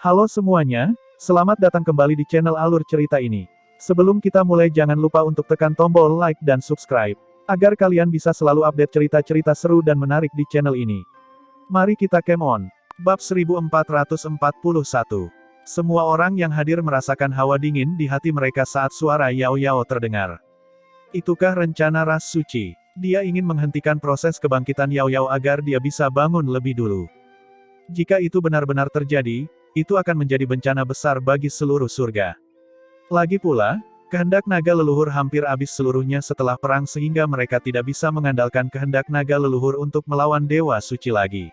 Halo semuanya, selamat datang kembali di channel Alur Cerita ini. Sebelum kita mulai jangan lupa untuk tekan tombol like dan subscribe, agar kalian bisa selalu update cerita-cerita seru dan menarik di channel ini. Mari kita game on. Bab 1441. Semua orang yang hadir merasakan hawa dingin di hati mereka saat suara Yao Yao terdengar. Itukah rencana ras suci? Dia ingin menghentikan proses kebangkitan Yao Yao agar dia bisa bangun lebih dulu. Jika itu benar-benar terjadi, itu akan menjadi bencana besar bagi seluruh surga. Lagi pula, kehendak naga leluhur hampir habis seluruhnya setelah perang sehingga mereka tidak bisa mengandalkan kehendak naga leluhur untuk melawan dewa suci lagi.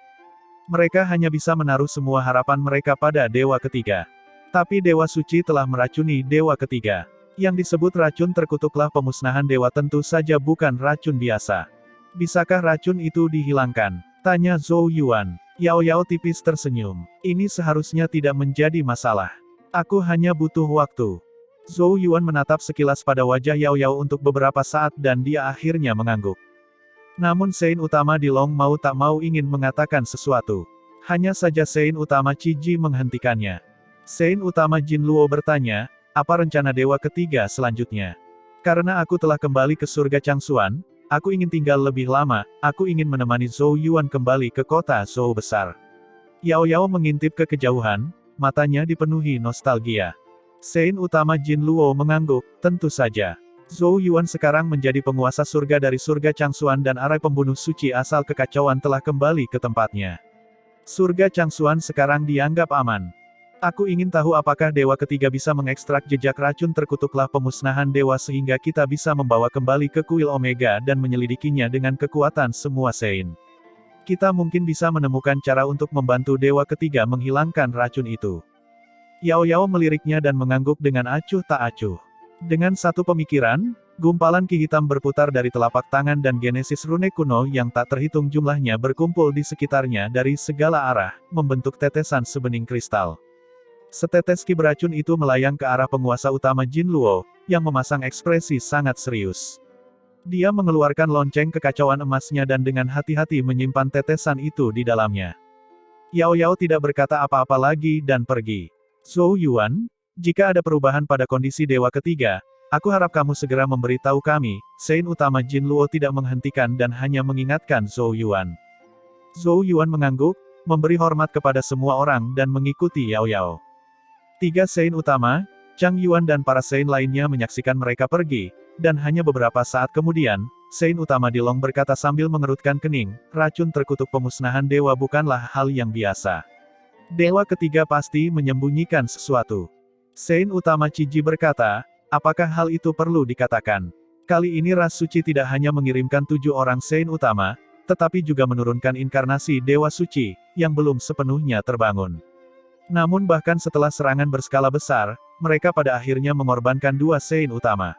Mereka hanya bisa menaruh semua harapan mereka pada dewa ketiga. Tapi dewa suci telah meracuni dewa ketiga. Yang disebut racun terkutuklah pemusnahan dewa tentu saja bukan racun biasa. Bisakah racun itu dihilangkan? Tanya Zhou Yuan. Yao Yao tipis tersenyum. Ini seharusnya tidak menjadi masalah. Aku hanya butuh waktu. Zhou Yuan menatap sekilas pada wajah Yao Yao untuk beberapa saat dan dia akhirnya mengangguk. Namun Sein utama di Long mau tak mau ingin mengatakan sesuatu. Hanya saja Sein utama Qi Ji menghentikannya. Sein utama Jin Luo bertanya, apa rencana dewa ketiga selanjutnya? Karena aku telah kembali ke surga Changsuan, aku ingin tinggal lebih lama, aku ingin menemani Zhou Yuan kembali ke kota Zhou besar. Yao Yao mengintip ke kejauhan, matanya dipenuhi nostalgia. Sein utama Jin Luo mengangguk, tentu saja. Zhou Yuan sekarang menjadi penguasa surga dari surga Changsuan dan arai pembunuh suci asal kekacauan telah kembali ke tempatnya. Surga Changsuan sekarang dianggap aman. Aku ingin tahu apakah dewa ketiga bisa mengekstrak jejak racun terkutuklah pemusnahan dewa sehingga kita bisa membawa kembali ke kuil Omega dan menyelidikinya dengan kekuatan semua Sein. Kita mungkin bisa menemukan cara untuk membantu dewa ketiga menghilangkan racun itu. Yao Yao meliriknya dan mengangguk dengan acuh tak acuh. Dengan satu pemikiran, gumpalan ki hitam berputar dari telapak tangan dan genesis rune kuno yang tak terhitung jumlahnya berkumpul di sekitarnya dari segala arah, membentuk tetesan sebening kristal. Setetes ki beracun itu melayang ke arah penguasa utama Jin Luo, yang memasang ekspresi sangat serius. Dia mengeluarkan lonceng kekacauan emasnya dan dengan hati-hati menyimpan tetesan itu di dalamnya. Yao Yao tidak berkata apa-apa lagi dan pergi. Zhou Yuan, jika ada perubahan pada kondisi dewa ketiga, aku harap kamu segera memberitahu kami. Sein utama Jin Luo tidak menghentikan dan hanya mengingatkan Zhou Yuan. Zhou Yuan mengangguk, memberi hormat kepada semua orang dan mengikuti Yao Yao. Tiga Sein utama, Chang Yuan dan para Sein lainnya menyaksikan mereka pergi, dan hanya beberapa saat kemudian, Sein utama di Long berkata sambil mengerutkan kening, racun terkutuk pemusnahan dewa bukanlah hal yang biasa. Dewa ketiga pasti menyembunyikan sesuatu. Sein utama Qi Ji berkata, apakah hal itu perlu dikatakan? Kali ini ras suci tidak hanya mengirimkan 7 orang Sein utama, tetapi juga menurunkan inkarnasi dewa suci, yang belum sepenuhnya terbangun. Namun bahkan setelah serangan berskala besar, mereka pada akhirnya mengorbankan 2 Sein utama.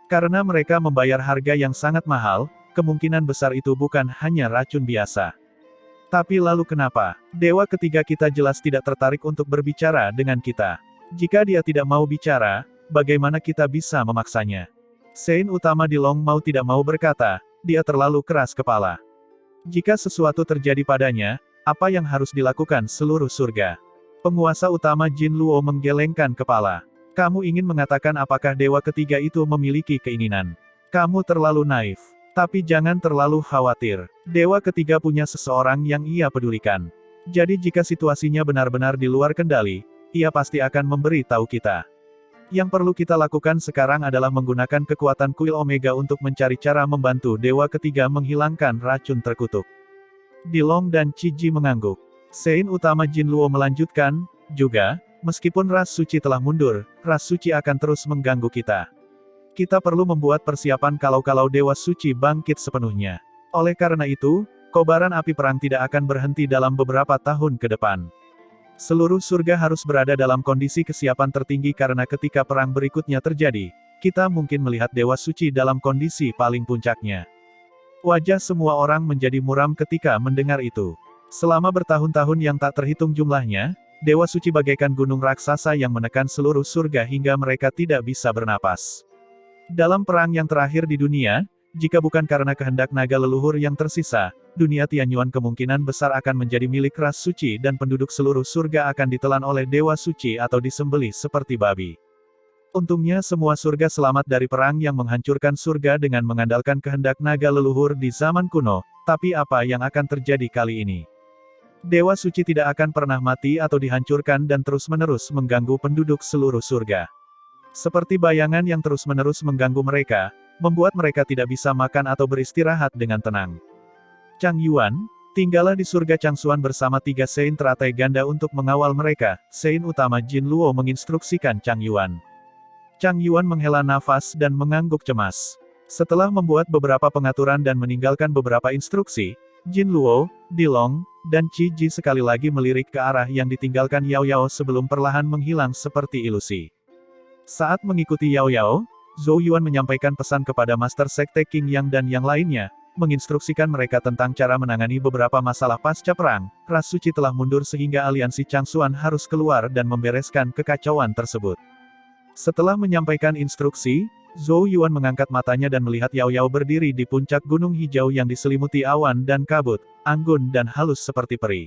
Karena mereka membayar harga yang sangat mahal, kemungkinan besar itu bukan hanya racun biasa. Tapi lalu kenapa? Dewa ketiga kita jelas tidak tertarik untuk berbicara dengan kita. Jika dia tidak mau bicara, bagaimana kita bisa memaksanya? Sein utama di Long mau tidak mau berkata, dia terlalu keras kepala. Jika sesuatu terjadi padanya, apa yang harus dilakukan seluruh surga? Penguasa utama Jin Luo menggelengkan kepala. Kamu ingin mengatakan apakah dewa ketiga itu memiliki keinginan? Kamu terlalu naif. Tapi jangan terlalu khawatir. Dewa ketiga punya seseorang yang ia pedulikan. Jadi jika situasinya benar-benar di luar kendali, ia pasti akan memberi tahu kita. Yang perlu kita lakukan sekarang adalah menggunakan kekuatan kuil Omega untuk mencari cara membantu dewa ketiga menghilangkan racun terkutuk. Dilong dan Qi Ji mengangguk. Sein utama Jin Luo melanjutkan, juga, meskipun ras suci telah mundur, ras suci akan terus mengganggu kita. Kita perlu membuat persiapan kalau dewa suci bangkit sepenuhnya. Oleh karena itu, kobaran api perang tidak akan berhenti dalam beberapa tahun ke depan. Seluruh surga harus berada dalam kondisi kesiapan tertinggi karena ketika perang berikutnya terjadi, kita mungkin melihat dewa suci dalam kondisi paling puncaknya. Wajah semua orang menjadi muram ketika mendengar itu. Selama bertahun-tahun yang tak terhitung jumlahnya, dewa suci bagaikan gunung raksasa yang menekan seluruh surga hingga mereka tidak bisa bernapas. Dalam perang yang terakhir di dunia, jika bukan karena kehendak naga leluhur yang tersisa, dunia Tianyuan kemungkinan besar akan menjadi milik ras suci dan penduduk seluruh surga akan ditelan oleh dewa suci atau disembelih seperti babi. Untungnya semua surga selamat dari perang yang menghancurkan surga dengan mengandalkan kehendak naga leluhur di zaman kuno, tapi apa yang akan terjadi kali ini? Dewa suci tidak akan pernah mati atau dihancurkan dan terus-menerus mengganggu penduduk seluruh surga. Seperti bayangan yang terus-menerus mengganggu mereka, membuat mereka tidak bisa makan atau beristirahat dengan tenang. Chang Yuan, tinggallah di surga Changsuan bersama 3 Sein teratai ganda untuk mengawal mereka. Sein utama Jin Luo menginstruksikan Chang Yuan. Chang Yuan menghela nafas dan mengangguk cemas. Setelah membuat beberapa pengaturan dan meninggalkan beberapa instruksi, Jin Luo, Dilong, dan Qi Ji sekali lagi melirik ke arah yang ditinggalkan Yao Yao sebelum perlahan menghilang seperti ilusi. Saat mengikuti Yao Yao, Zhou Yuan menyampaikan pesan kepada Master Sekte Qing Yang dan yang lainnya, menginstruksikan mereka tentang cara menangani beberapa masalah pasca perang. Ras suci telah mundur sehingga aliansi Changsuan harus keluar dan membereskan kekacauan tersebut. Setelah menyampaikan instruksi, Zhou Yuan mengangkat matanya dan melihat Yao Yao berdiri di puncak gunung hijau yang diselimuti awan dan kabut, anggun dan halus seperti peri.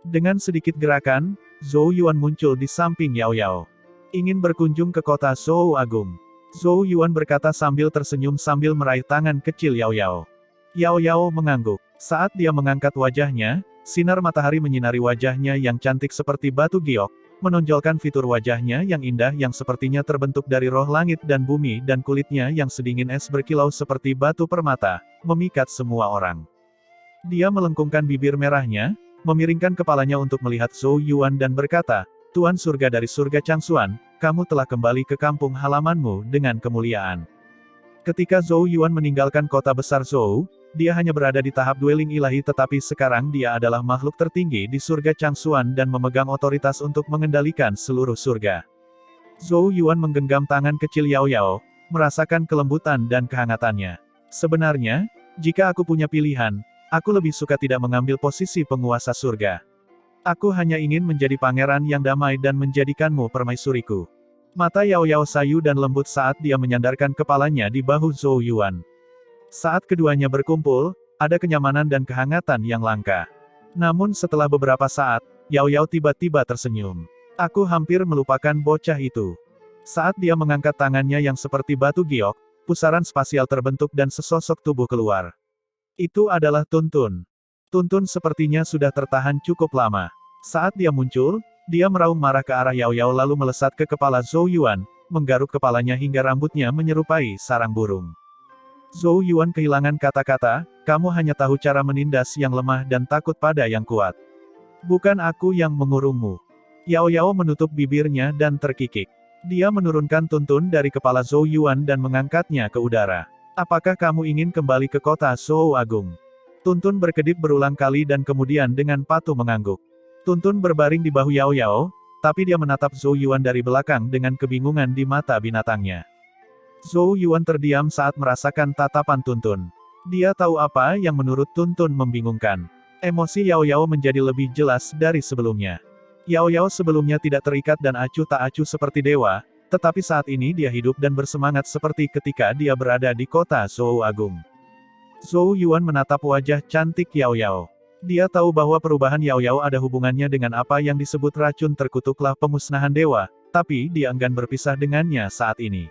Dengan sedikit gerakan, Zhou Yuan muncul di samping Yao Yao. Ingin berkunjung ke kota Zhou Agung. Zhou Yuan berkata sambil tersenyum sambil meraih tangan kecil Yao Yao. Yao Yao mengangguk. Saat dia mengangkat wajahnya, sinar matahari menyinari wajahnya yang cantik seperti batu giok, menonjolkan fitur wajahnya yang indah yang sepertinya terbentuk dari roh langit dan bumi dan kulitnya yang sedingin es berkilau seperti batu permata, memikat semua orang. Dia melengkungkan bibir merahnya, memiringkan kepalanya untuk melihat Zhou Yuan dan berkata, "Tuan surga dari surga Changsuan, kamu telah kembali ke kampung halamanmu dengan kemuliaan." Ketika Zhou Yuan meninggalkan kota besar Zhou, dia hanya berada di tahap dwelling ilahi tetapi sekarang dia adalah makhluk tertinggi di surga Changsuan dan memegang otoritas untuk mengendalikan seluruh surga. Zhou Yuan menggenggam tangan kecil Yao Yao, merasakan kelembutan dan kehangatannya. Sebenarnya, jika aku punya pilihan, aku lebih suka tidak mengambil posisi penguasa surga. Aku hanya ingin menjadi pangeran yang damai dan menjadikanmu permaisuriku. Mata Yao Yao sayu dan lembut saat dia menyandarkan kepalanya di bahu Zhou Yuan. Saat keduanya berkumpul, ada kenyamanan dan kehangatan yang langka. Namun setelah beberapa saat, Yao Yao tiba-tiba tersenyum. Aku hampir melupakan bocah itu. Saat dia mengangkat tangannya yang seperti batu giok, pusaran spasial terbentuk dan sesosok tubuh keluar. Itu adalah Tuntun. Tuntun sepertinya sudah tertahan cukup lama. Saat dia muncul, dia meraung marah ke arah Yao Yao lalu melesat ke kepala Zhou Yuan, menggaruk kepalanya hingga rambutnya menyerupai sarang burung. Zhou Yuan kehilangan kata-kata, kamu hanya tahu cara menindas yang lemah dan takut pada yang kuat. Bukan aku yang mengurungmu. Yao Yao menutup bibirnya dan terkikik. Dia menurunkan Tuntun dari kepala Zhou Yuan dan mengangkatnya ke udara. Apakah kamu ingin kembali ke kota Zhou Agung? Tuntun berkedip berulang kali dan kemudian dengan patuh mengangguk. Tuntun berbaring di bahu Yao Yao, tapi dia menatap Zhou Yuan dari belakang dengan kebingungan di mata binatangnya. Zhou Yuan terdiam saat merasakan tatapan Tuntun. Dia tahu apa yang menurut Tuntun membingungkan. Emosi Yao Yao menjadi lebih jelas dari sebelumnya. Yao Yao sebelumnya tidak terikat dan acuh tak acuh seperti dewa, tetapi saat ini dia hidup dan bersemangat seperti ketika dia berada di kota Zhou Agung. Zhou Yuan menatap wajah cantik Yao Yao. Dia tahu bahwa perubahan Yao Yao ada hubungannya dengan apa yang disebut racun terkutuklah pemusnahan dewa, tapi dia enggan berpisah dengannya saat ini.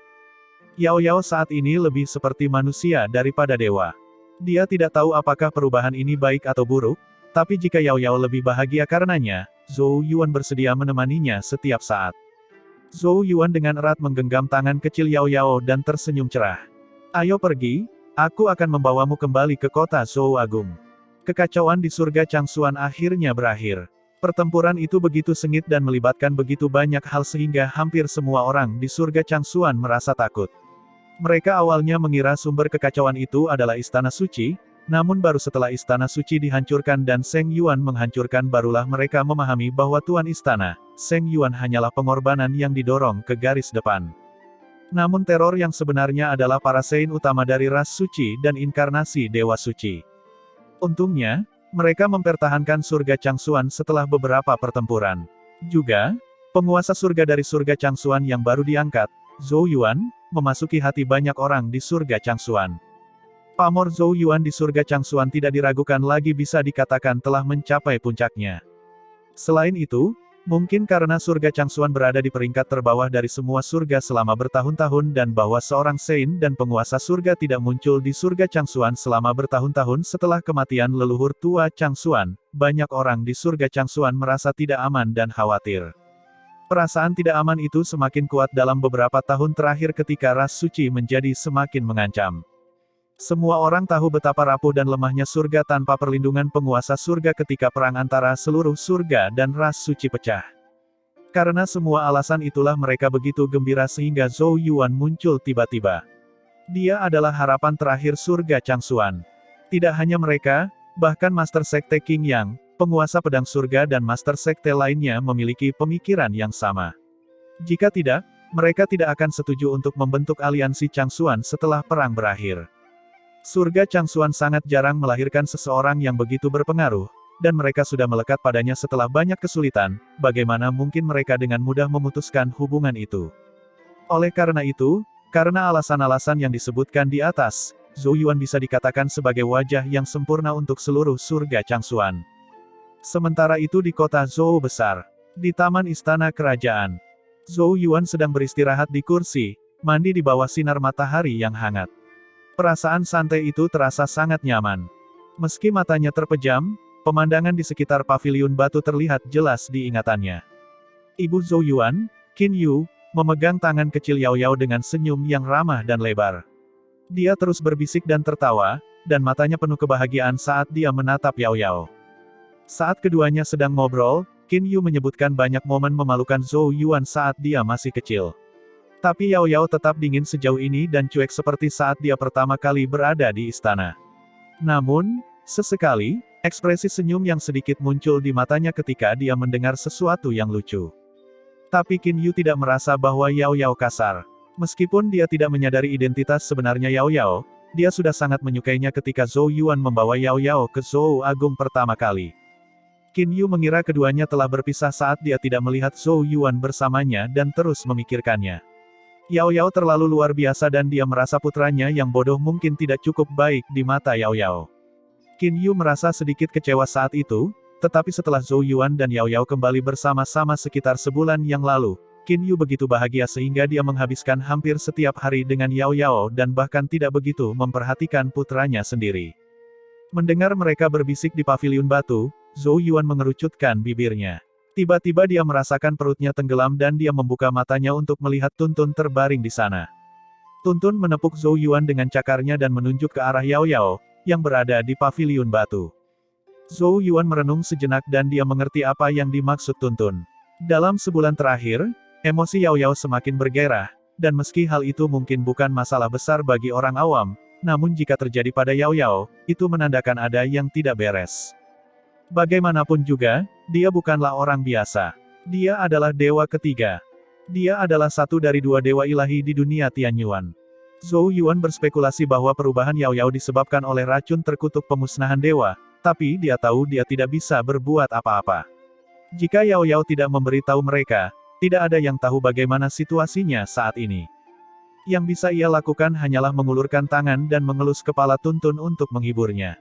Yao Yao saat ini lebih seperti manusia daripada dewa. Dia tidak tahu apakah perubahan ini baik atau buruk, tapi jika Yao Yao lebih bahagia karenanya, Zhou Yuan bersedia menemaninya setiap saat. Zhou Yuan dengan erat menggenggam tangan kecil Yao Yao dan tersenyum cerah. Ayo pergi, aku akan membawamu kembali ke kota Zhou Agung. Kekacauan di surga Changsuan akhirnya berakhir. Pertempuran itu begitu sengit dan melibatkan begitu banyak hal sehingga hampir semua orang di surga Changsuan merasa takut. Mereka awalnya mengira sumber kekacauan itu adalah Istana Suci, namun baru setelah Istana Suci dihancurkan dan Seng Yuan menghancurkan barulah mereka memahami bahwa Tuan Istana, Seng Yuan hanyalah pengorbanan yang didorong ke garis depan. Namun teror yang sebenarnya adalah para Sein utama dari ras suci dan inkarnasi Dewa Suci. Untungnya, mereka mempertahankan surga Changsuan setelah beberapa pertempuran. Juga, penguasa surga dari surga Changsuan yang baru diangkat, Zhou Yuan, memasuki hati banyak orang di surga Changsuan. Pamor Zhou Yuan di surga Changxuan tidak diragukan lagi bisa dikatakan telah mencapai puncaknya. Selain itu, mungkin karena surga Changxuan berada di peringkat terbawah dari semua surga selama bertahun-tahun dan bahwa seorang Saint dan penguasa surga tidak muncul di surga Changxuan selama bertahun-tahun setelah kematian leluhur tua Changxuan, banyak orang di surga Changxuan merasa tidak aman dan khawatir. Perasaan tidak aman itu semakin kuat dalam beberapa tahun terakhir ketika ras suci menjadi semakin mengancam. Semua orang tahu betapa rapuh dan lemahnya surga tanpa perlindungan penguasa surga ketika perang antara seluruh surga dan ras suci pecah. Karena semua alasan itulah mereka begitu gembira sehingga Zhou Yuan muncul tiba-tiba. Dia adalah harapan terakhir surga Changxuan. Tidak hanya mereka, bahkan Master Sekte Qing Yang, penguasa pedang surga dan Master Sekte lainnya memiliki pemikiran yang sama. Jika tidak, mereka tidak akan setuju untuk membentuk aliansi Changxuan setelah perang berakhir. Surga Changxuan sangat jarang melahirkan seseorang yang begitu berpengaruh, dan mereka sudah melekat padanya setelah banyak kesulitan, bagaimana mungkin mereka dengan mudah memutuskan hubungan itu. Oleh karena itu, karena alasan-alasan yang disebutkan di atas, Zhou Yuan bisa dikatakan sebagai wajah yang sempurna untuk seluruh surga Changxuan. Sementara itu di kota Zhou besar, di taman istana kerajaan, Zhou Yuan sedang beristirahat di kursi, mandi di bawah sinar matahari yang hangat. Perasaan santai itu terasa sangat nyaman. Meski matanya terpejam, pemandangan di sekitar paviliun batu terlihat jelas di ingatannya. Ibu Zhou Yuan, Qin Yu, memegang tangan kecil Yao Yao dengan senyum yang ramah dan lebar. Dia terus berbisik dan tertawa, dan matanya penuh kebahagiaan saat dia menatap Yao Yao. Saat keduanya sedang ngobrol, Qin Yu menyebutkan banyak momen memalukan Zhou Yuan saat dia masih kecil. Tapi Yao Yao tetap dingin sejauh ini dan cuek seperti saat dia pertama kali berada di istana. Namun, sesekali, ekspresi senyum yang sedikit muncul di matanya ketika dia mendengar sesuatu yang lucu. Tapi Qin Yu tidak merasa bahwa Yao Yao kasar. Meskipun dia tidak menyadari identitas sebenarnya Yao Yao, dia sudah sangat menyukainya ketika Zhou Yuan membawa Yao Yao ke Zhou Agung pertama kali. Qin Yu mengira keduanya telah berpisah saat dia tidak melihat Zhou Yuan bersamanya dan terus memikirkannya. Yao Yao terlalu luar biasa dan dia merasa putranya yang bodoh mungkin tidak cukup baik di mata Yao Yao. Qin Yu merasa sedikit kecewa saat itu, tetapi setelah Zhou Yuan dan Yao Yao kembali bersama-sama sekitar sebulan yang lalu, Qin Yu begitu bahagia sehingga dia menghabiskan hampir setiap hari dengan Yao Yao dan bahkan tidak begitu memperhatikan putranya sendiri. Mendengar mereka berbisik di paviliun batu, Zhou Yuan mengerucutkan bibirnya. Tiba-tiba dia merasakan perutnya tenggelam dan dia membuka matanya untuk melihat Tuntun terbaring di sana. Tuntun menepuk Zhou Yuan dengan cakarnya dan menunjuk ke arah Yao Yao, yang berada di paviliun batu. Zhou Yuan merenung sejenak dan dia mengerti apa yang dimaksud Tuntun. Dalam sebulan terakhir, emosi Yao Yao semakin bergairah, dan meski hal itu mungkin bukan masalah besar bagi orang awam, namun jika terjadi pada Yao Yao, itu menandakan ada yang tidak beres. Bagaimanapun juga, dia bukanlah orang biasa. Dia adalah dewa ketiga. Dia adalah satu dari dua dewa ilahi di dunia Tianyuan. Zhou Yuan berspekulasi bahwa perubahan Yao Yao disebabkan oleh racun terkutuk pemusnahan dewa, tapi dia tahu dia tidak bisa berbuat apa-apa. Jika Yao Yao tidak memberitahu mereka, tidak ada yang tahu bagaimana situasinya saat ini. Yang bisa ia lakukan hanyalah mengulurkan tangan dan mengelus kepala Tuntun untuk menghiburnya.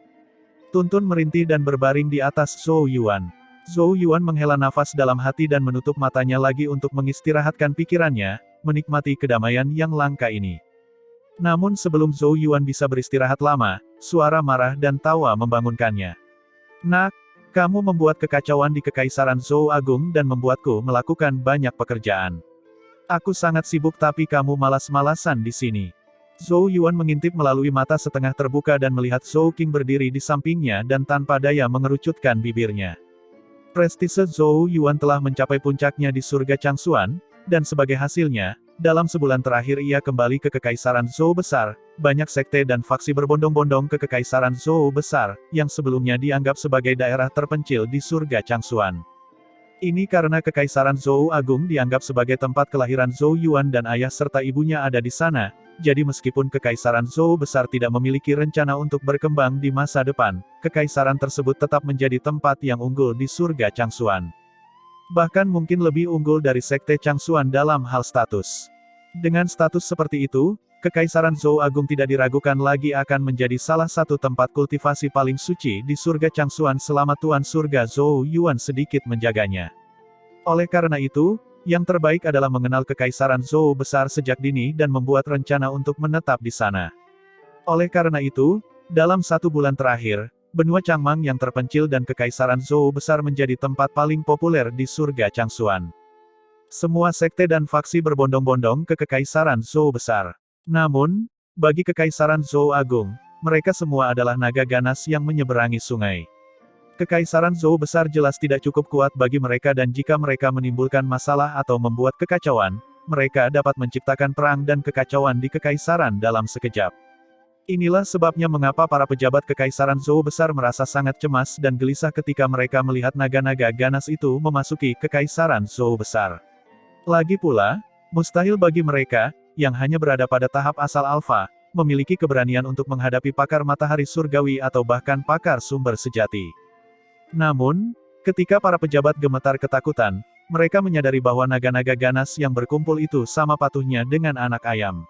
Tuntun merintih dan berbaring di atas Zhou Yuan. Zhou Yuan menghela nafas dalam hati dan menutup matanya lagi untuk mengistirahatkan pikirannya, menikmati kedamaian yang langka ini. Namun sebelum Zhou Yuan bisa beristirahat lama, suara marah dan tawa membangunkannya. Nak, kamu membuat kekacauan di Kekaisaran Zhou Agung dan membuatku melakukan banyak pekerjaan. Aku sangat sibuk tapi kamu malas-malasan di sini. Zhou Yuan mengintip melalui mata setengah terbuka dan melihat Zhou Qing berdiri di sampingnya dan tanpa daya mengerucutkan bibirnya. Prestise Zhou Yuan telah mencapai puncaknya di surga Changxuan, dan sebagai hasilnya, dalam sebulan terakhir ia kembali ke Kekaisaran Zhou Besar, banyak sekte dan faksi berbondong-bondong ke Kekaisaran Zhou Besar, yang sebelumnya dianggap sebagai daerah terpencil di surga Changxuan. Ini karena Kekaisaran Zhou Agung dianggap sebagai tempat kelahiran Zhou Yuan dan ayah serta ibunya ada di sana. Jadi meskipun Kekaisaran Zhou Besar tidak memiliki rencana untuk berkembang di masa depan, kekaisaran tersebut tetap menjadi tempat yang unggul di surga Changxuan. Bahkan mungkin lebih unggul dari sekte Changxuan dalam hal status. Dengan status seperti itu, Kekaisaran Zhou Agung tidak diragukan lagi akan menjadi salah satu tempat kultivasi paling suci di surga Changxuan selama Tuan Surga Zhou Yuan sedikit menjaganya. Oleh karena itu, yang terbaik adalah mengenal Kekaisaran Zhou besar sejak dini dan membuat rencana untuk menetap di sana. Oleh karena itu, dalam 1 bulan terakhir, benua Changmang yang terpencil dan Kekaisaran Zhou besar menjadi tempat paling populer di surga Changxuan. Semua sekte dan faksi berbondong-bondong ke Kekaisaran Zhou besar. Namun, bagi Kekaisaran Zhou Agung, mereka semua adalah naga ganas yang menyeberangi sungai. Kekaisaran Zhou besar jelas tidak cukup kuat bagi mereka dan jika mereka menimbulkan masalah atau membuat kekacauan, mereka dapat menciptakan perang dan kekacauan di Kekaisaran dalam sekejap. Inilah sebabnya mengapa para pejabat Kekaisaran Zhou besar merasa sangat cemas dan gelisah ketika mereka melihat naga-naga ganas itu memasuki Kekaisaran Zhou besar. Lagi pula, mustahil bagi mereka, yang hanya berada pada tahap asal alfa, memiliki keberanian untuk menghadapi pakar matahari surgawi atau bahkan pakar sumber sejati. Namun, ketika para pejabat gemetar ketakutan, mereka menyadari bahwa naga-naga ganas yang berkumpul itu sama patuhnya dengan anak ayam.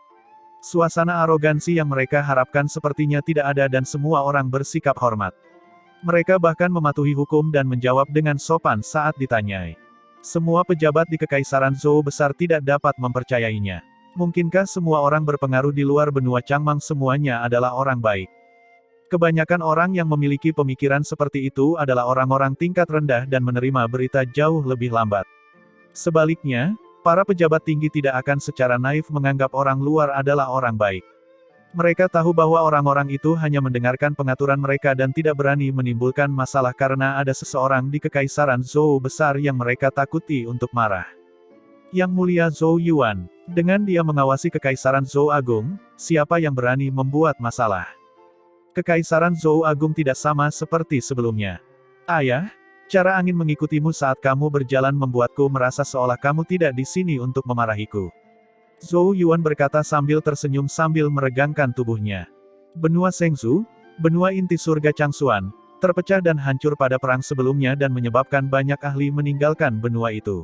Suasana arogansi yang mereka harapkan sepertinya tidak ada dan semua orang bersikap hormat. Mereka bahkan mematuhi hukum dan menjawab dengan sopan saat ditanyai. Semua pejabat di Kekaisaran Zhou besar tidak dapat mempercayainya. Mungkinkah semua orang berpengaruh di luar benua Changmang semuanya adalah orang baik? Kebanyakan orang yang memiliki pemikiran seperti itu adalah orang-orang tingkat rendah dan menerima berita jauh lebih lambat. Sebaliknya, para pejabat tinggi tidak akan secara naif menganggap orang luar adalah orang baik. Mereka tahu bahwa orang-orang itu hanya mendengarkan pengaturan mereka dan tidak berani menimbulkan masalah karena ada seseorang di Kekaisaran Zhou besar yang mereka takuti untuk marah. Yang Mulia Zhou Yuan, dengan dia mengawasi Kekaisaran Zhou Agung, siapa yang berani membuat masalah? Kekaisaran Zhou Agung tidak sama seperti sebelumnya. Ayah, cara angin mengikutimu saat kamu berjalan membuatku merasa seolah kamu tidak di sini untuk memarahiku. Zhou Yuan berkata sambil tersenyum sambil meregangkan tubuhnya. Benua Shengzhou, benua inti surga Changxuan, terpecah dan hancur pada perang sebelumnya dan menyebabkan banyak ahli meninggalkan benua itu.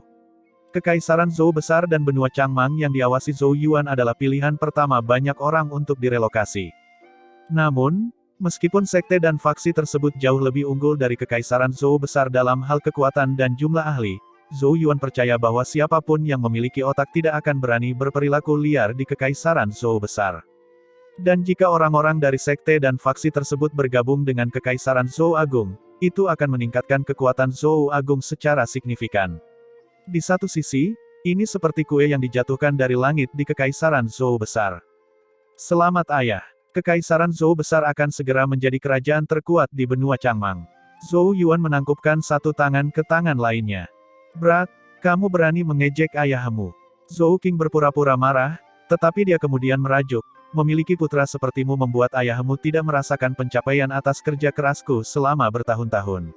Kekaisaran Zhou besar dan benua Changmang yang diawasi Zhou Yuan adalah pilihan pertama banyak orang untuk direlokasi. Namun, meskipun sekte dan faksi tersebut jauh lebih unggul dari Kekaisaran Zhou besar dalam hal kekuatan dan jumlah ahli, Zhou Yuan percaya bahwa siapapun yang memiliki otak tidak akan berani berperilaku liar di Kekaisaran Zhou besar. Dan jika orang-orang dari sekte dan faksi tersebut bergabung dengan Kekaisaran Zhou Agung, itu akan meningkatkan kekuatan Zhou Agung secara signifikan. Di satu sisi, ini seperti kue yang dijatuhkan dari langit di Kekaisaran Zhou besar. Selamat ayah. Kekaisaran Zhou besar akan segera menjadi kerajaan terkuat di benua Changmang. Zhou Yuan menangkupkan satu tangan ke tangan lainnya. Berat, kamu berani mengejek ayahmu. Zhou Qing berpura-pura marah, tetapi dia kemudian merajuk. Memiliki putra sepertimu membuat ayahmu tidak merasakan pencapaian atas kerja kerasku selama bertahun-tahun.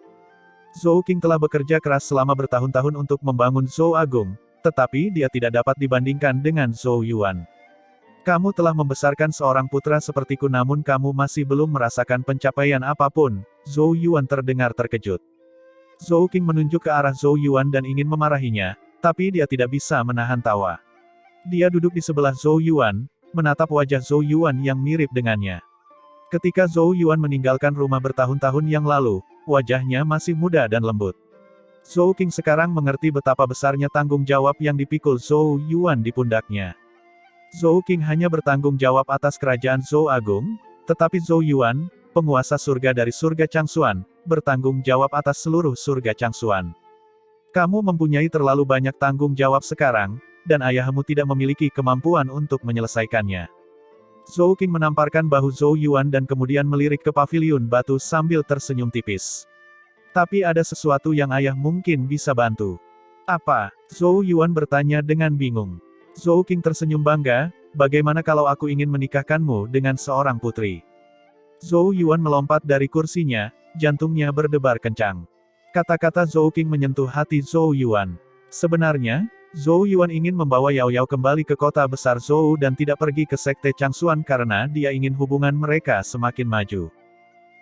Zhou Qing telah bekerja keras selama bertahun-tahun untuk membangun Zhou Agung, tetapi dia tidak dapat dibandingkan dengan Zhou Yuan. Kamu telah membesarkan seorang putra sepertiku namun kamu masih belum merasakan pencapaian apapun. Zhou Yuan terdengar terkejut. Zhou Qing menunjuk ke arah Zhou Yuan dan ingin memarahinya, tapi dia tidak bisa menahan tawa. Dia duduk di sebelah Zhou Yuan, menatap wajah Zhou Yuan yang mirip dengannya. Ketika Zhou Yuan meninggalkan rumah bertahun-tahun yang lalu, wajahnya masih muda dan lembut. Zhou Qing sekarang mengerti betapa besarnya tanggung jawab yang dipikul Zhou Yuan di pundaknya. Zhou Qing hanya bertanggung jawab atas kerajaan Zhou Agung, tetapi Zhou Yuan, penguasa surga dari surga Changxuan, bertanggung jawab atas seluruh surga Changxuan. Kamu mempunyai terlalu banyak tanggung jawab sekarang, dan ayahmu tidak memiliki kemampuan untuk menyelesaikannya. Zhou Qing menamparkan bahu Zhou Yuan dan kemudian melirik ke paviliun batu sambil tersenyum tipis. Tapi ada sesuatu yang ayah mungkin bisa bantu. Apa? Zhou Yuan bertanya dengan bingung. Zhou Qing tersenyum bangga, bagaimana kalau aku ingin menikahkanmu dengan seorang putri? Zhou Yuan melompat dari kursinya, jantungnya berdebar kencang. Kata-kata Zhou Qing menyentuh hati Zhou Yuan. Sebenarnya, Zhou Yuan ingin membawa Yao Yao kembali ke kota besar Zhou dan tidak pergi ke sekte Changxuan karena dia ingin hubungan mereka semakin maju.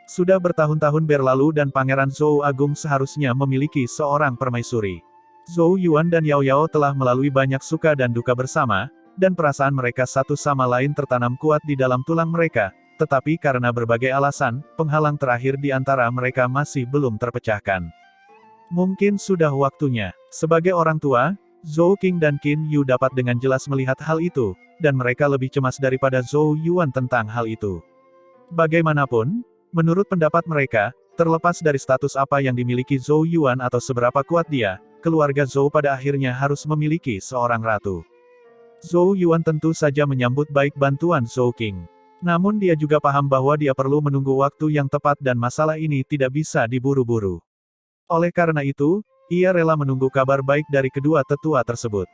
Sudah bertahun-tahun berlalu dan Pangeran Zhou Agung seharusnya memiliki seorang permaisuri. Zhou Yuan dan Yao Yao telah melalui banyak suka dan duka bersama, dan perasaan mereka satu sama lain tertanam kuat di dalam tulang mereka, tetapi karena berbagai alasan, penghalang terakhir di antara mereka masih belum terpecahkan. Mungkin sudah waktunya. Sebagai orang tua, Zhou Qing dan Qin Yu dapat dengan jelas melihat hal itu, dan mereka lebih cemas daripada Zhou Yuan tentang hal itu. Bagaimanapun, menurut pendapat mereka, terlepas dari status apa yang dimiliki Zhou Yuan atau seberapa kuat dia, keluarga Zhou pada akhirnya harus memiliki seorang ratu. Zhou Yuan tentu saja menyambut baik bantuan Zhou Qing. Namun dia juga paham bahwa dia perlu menunggu waktu yang tepat dan masalah ini tidak bisa diburu-buru. Oleh karena itu, ia rela menunggu kabar baik dari kedua tetua tersebut.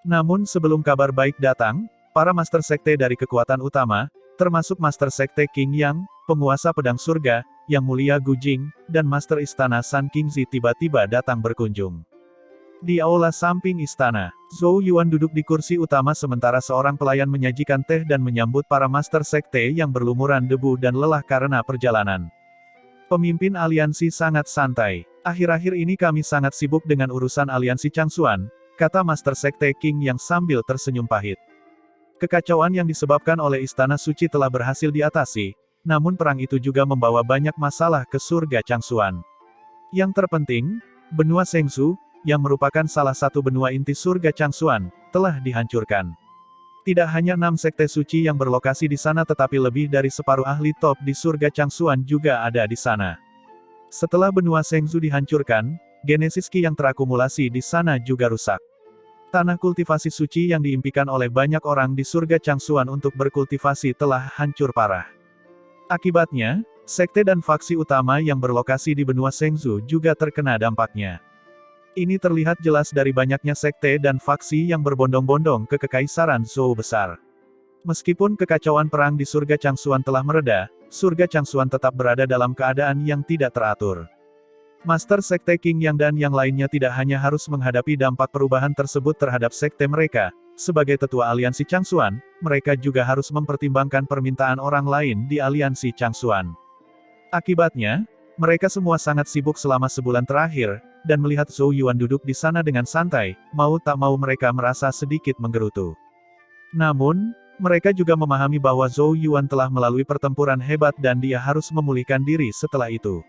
Namun sebelum kabar baik datang, para Master Sekte dari kekuatan utama, termasuk Master Sekte Qing Yang, penguasa pedang surga, Yang Mulia Gu Jing, dan Master Istana Sun Qingzi tiba-tiba datang berkunjung. Di aula samping istana, Zhou Yuan duduk di kursi utama sementara seorang pelayan menyajikan teh dan menyambut para Master Sekte yang berlumuran debu dan lelah karena perjalanan. Pemimpin aliansi sangat santai. Akhir-akhir ini kami sangat sibuk dengan urusan aliansi Changxuan, kata Master Sekte Qing yang sambil tersenyum pahit. Kekacauan yang disebabkan oleh Istana Suci telah berhasil diatasi, namun perang itu juga membawa banyak masalah ke surga Changxuan. Yang terpenting, benua Shengzhou, yang merupakan salah satu benua inti surga Changxuan, telah dihancurkan. Tidak hanya 6 sekte suci yang berlokasi di sana tetapi lebih dari separuh ahli top di surga Changxuan juga ada di sana. Setelah benua Shengzhou dihancurkan, Genesis Qi yang terakumulasi di sana juga rusak. Tanah kultivasi suci yang diimpikan oleh banyak orang di surga Changxuan untuk berkultivasi telah hancur parah. Akibatnya, sekte dan faksi utama yang berlokasi di benua Shengzhou juga terkena dampaknya. Ini terlihat jelas dari banyaknya sekte dan faksi yang berbondong-bondong ke Kekaisaran Zhou besar. Meskipun kekacauan perang di surga Changxuan telah mereda, surga Changxuan tetap berada dalam keadaan yang tidak teratur. Master Sekte Qing Yang dan yang lainnya tidak hanya harus menghadapi dampak perubahan tersebut terhadap sekte mereka, sebagai tetua aliansi Changxuan, mereka juga harus mempertimbangkan permintaan orang lain di aliansi Changxuan. Akibatnya, mereka semua sangat sibuk selama sebulan terakhir, dan melihat Zhou Yuan duduk di sana dengan santai, mau tak mau mereka merasa sedikit menggerutu. Namun, mereka juga memahami bahwa Zhou Yuan telah melalui pertempuran hebat dan dia harus memulihkan diri setelah itu.